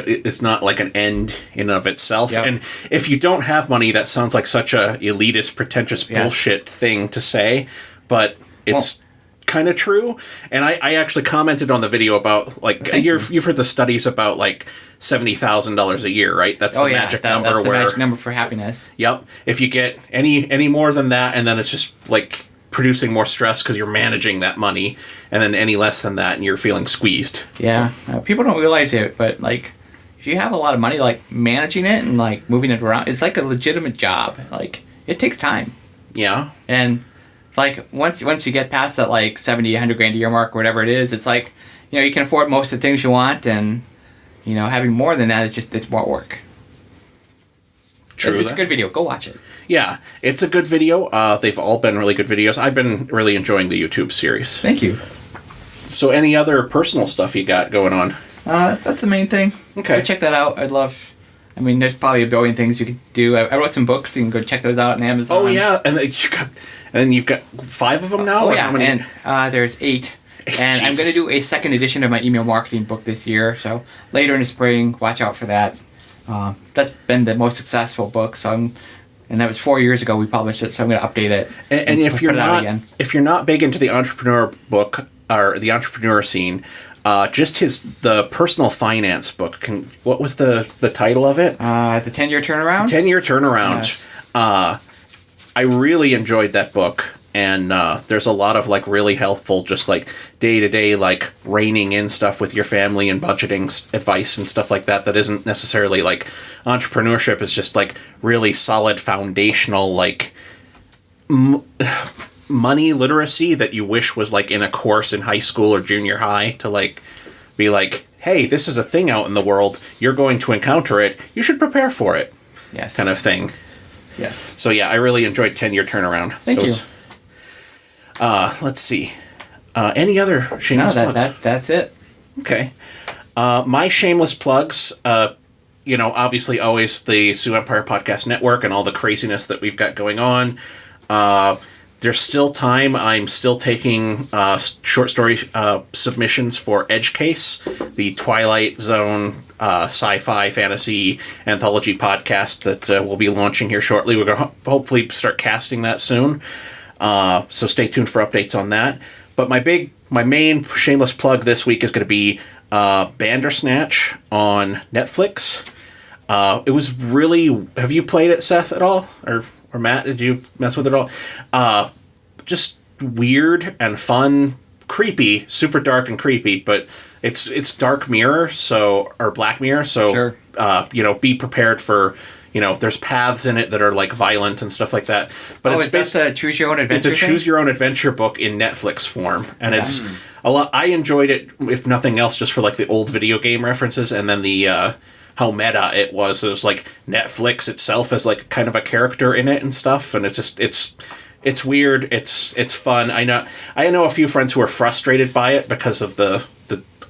F: like an end in and of itself. Yep. And if you don't have money, that sounds like such a elitist, pretentious bullshit thing to say, but it's kind of true. And I actually commented on the video about, like, you've heard the studies about, like, $70,000 a year, right? That's the magic number.
A: That's the magic number for happiness.
F: Yep. If you get any more than that, and then it's just like producing more stress because you're managing that money, and then any less than that, and you're feeling squeezed.
A: Yeah. So. People don't realize it, but like, if you have a lot of money, like managing it and like moving it around, it's like a legitimate job. Like, it takes time.
F: Yeah.
A: And like once you get past that like 70, 100 grand a year mark or whatever it is, it's like, you can afford most of the things you want, and having more than that, it's more work.
F: True.
A: It's a good video. Go watch it.
F: Yeah, it's a good video. They've all been really good videos. I've been really enjoying the YouTube series.
A: Thank you.
F: So any other personal stuff you got going on?
A: That's the main thing.
F: Okay.
A: Go check that out. There's probably a billion things you could do. I wrote some books. You can go check those out on Amazon.
F: Oh, yeah. And then you've got 5 of them now?
A: Oh, yeah. And there's 8. And I'm going to do a second edition of my email marketing book this year. So later in the spring, watch out for that. That's been the most successful book. And that was 4 years ago we published it. So I'm going to update it.
F: And if you're not big into the entrepreneur book or the entrepreneur scene, just the personal finance book. What was the title of it?
A: The 10-year turnaround.
F: 10-year turnaround.
A: Yes.
F: I really enjoyed that book. And there's a lot of like really helpful, just like day-to-day like reining in stuff with your family and budgeting advice and stuff like that isn't necessarily like entrepreneurship. Is just like really solid foundational like money literacy that you wish was like in a course in high school or junior high, to like be like, hey, this is a thing out in the world, you're going to encounter it, you should prepare for it.
A: Yes.
F: Kind of thing.
A: Yes.
F: So yeah, I really enjoyed 10-year turnaround.
A: Thank you.
F: Let's see. Any other shameless plugs?
A: That's it.
F: Okay. My shameless plugs, obviously always the Sioux Empire Podcast Network and all the craziness that we've got going on. There's still time. I'm still taking short story submissions for Edge Case, the Twilight Zone sci-fi fantasy anthology podcast that we'll be launching here shortly. We're going to hopefully start casting that soon. So stay tuned for updates on that. But my main shameless plug this week is going to be Bandersnatch on Netflix. It was really... Have you played it, Seth, at all? Or Matt, did you mess with it at all? Just weird and fun, creepy, super dark and creepy, but it's Dark Mirror, or Black Mirror, so
A: sure.
F: Be prepared for... there's paths in it that are like violent and stuff like that. But
A: is that the Choose Your Own Adventure?
F: It's a Choose Your Own Adventure book in Netflix form, and it's a lot. I enjoyed it, if nothing else, just for like the old video game references, and then the how meta it was. It was like Netflix itself as like kind of a character in it and stuff, and it's weird. It's fun. I know a few friends who are frustrated by it because of the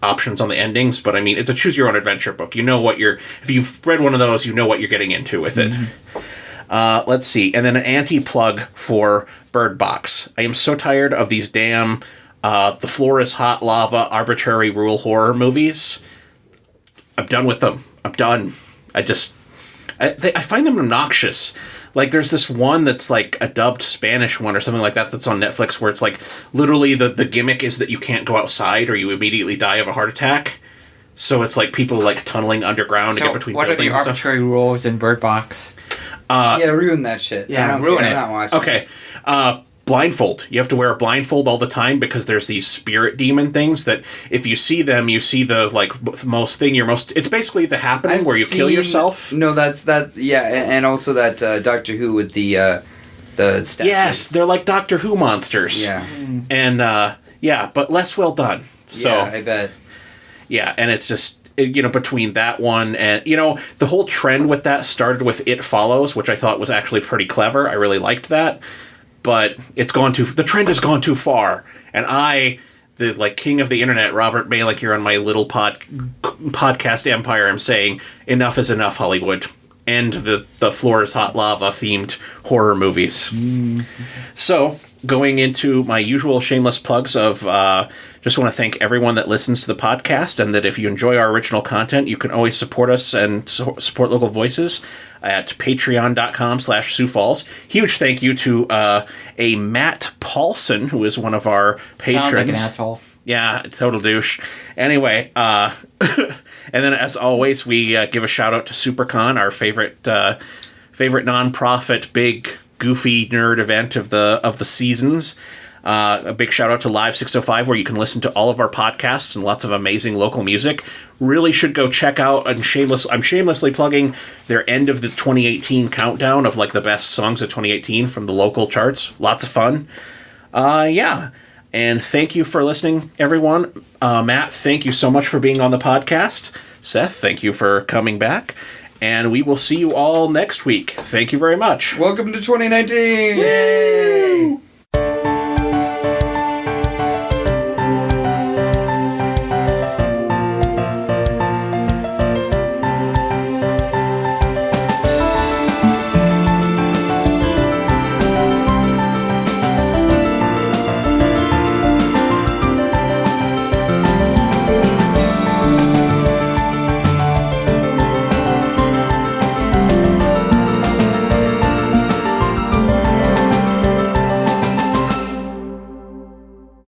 F: options on the endings, but I mean, it's a Choose Your Own Adventure book. If you've read one of those, you know what you're getting into with it. Let's see. And then an anti-plug for Bird Box. I am so tired of these damn the floor is hot lava arbitrary rule horror movies. I'm done with them. I'm done. I find them obnoxious. Like, there's this one that's like a dubbed Spanish one or something like that that's on Netflix, where it's like literally the gimmick is that you can't go outside or you immediately die of a heart attack. So it's like people like tunneling underground to get between buildings.
A: What are the arbitrary rules in Bird Box?
H: Ruin that shit.
A: Yeah, ruin it.
H: I'm not watching.
F: Okay. Blindfold. You have to wear a blindfold all the time because there's these spirit demon things that if you see them, you see the like most thing. It's basically the happening where you kill yourself.
H: No, that's yeah, and also that Doctor Who with the statues.
F: Yes, they're like Doctor Who monsters.
H: Yeah,
F: and but less well done. So
H: yeah, I bet.
F: Yeah, and it's just between that one and the whole trend with that started with It Follows, which I thought was actually pretty clever. I really liked that. But the trend has gone too far. And the like king of the internet, Robert Mehling here on my little podcast empire, I'm saying enough is enough, Hollywood. End the floor is hot lava themed horror movies. So, going into my usual shameless plugs of just want to thank everyone that listens to the podcast, and that if you enjoy our original content, you can always support us and support local voices at patreon.com/Sioux Falls. Huge thank you to a Matt Paulson, who is one of our patrons.
A: Sounds like an asshole.
F: Yeah, total douche. Anyway, and then as always, we give a shout out to Siouxpercon, our favorite nonprofit, big, goofy nerd event of the seasons. A big shout out to Live 605, where you can listen to all of our podcasts and lots of amazing local music. Really should go check out, I'm shamelessly plugging their end of the 2018 countdown of like the best songs of 2018 from the local charts. Lots of fun. And thank you for listening, everyone. Matt, thank you so much for being on the podcast. Seth, thank you for coming back. And we will see you all next week. Thank you very much.
H: Welcome to 2019!
F: Yay!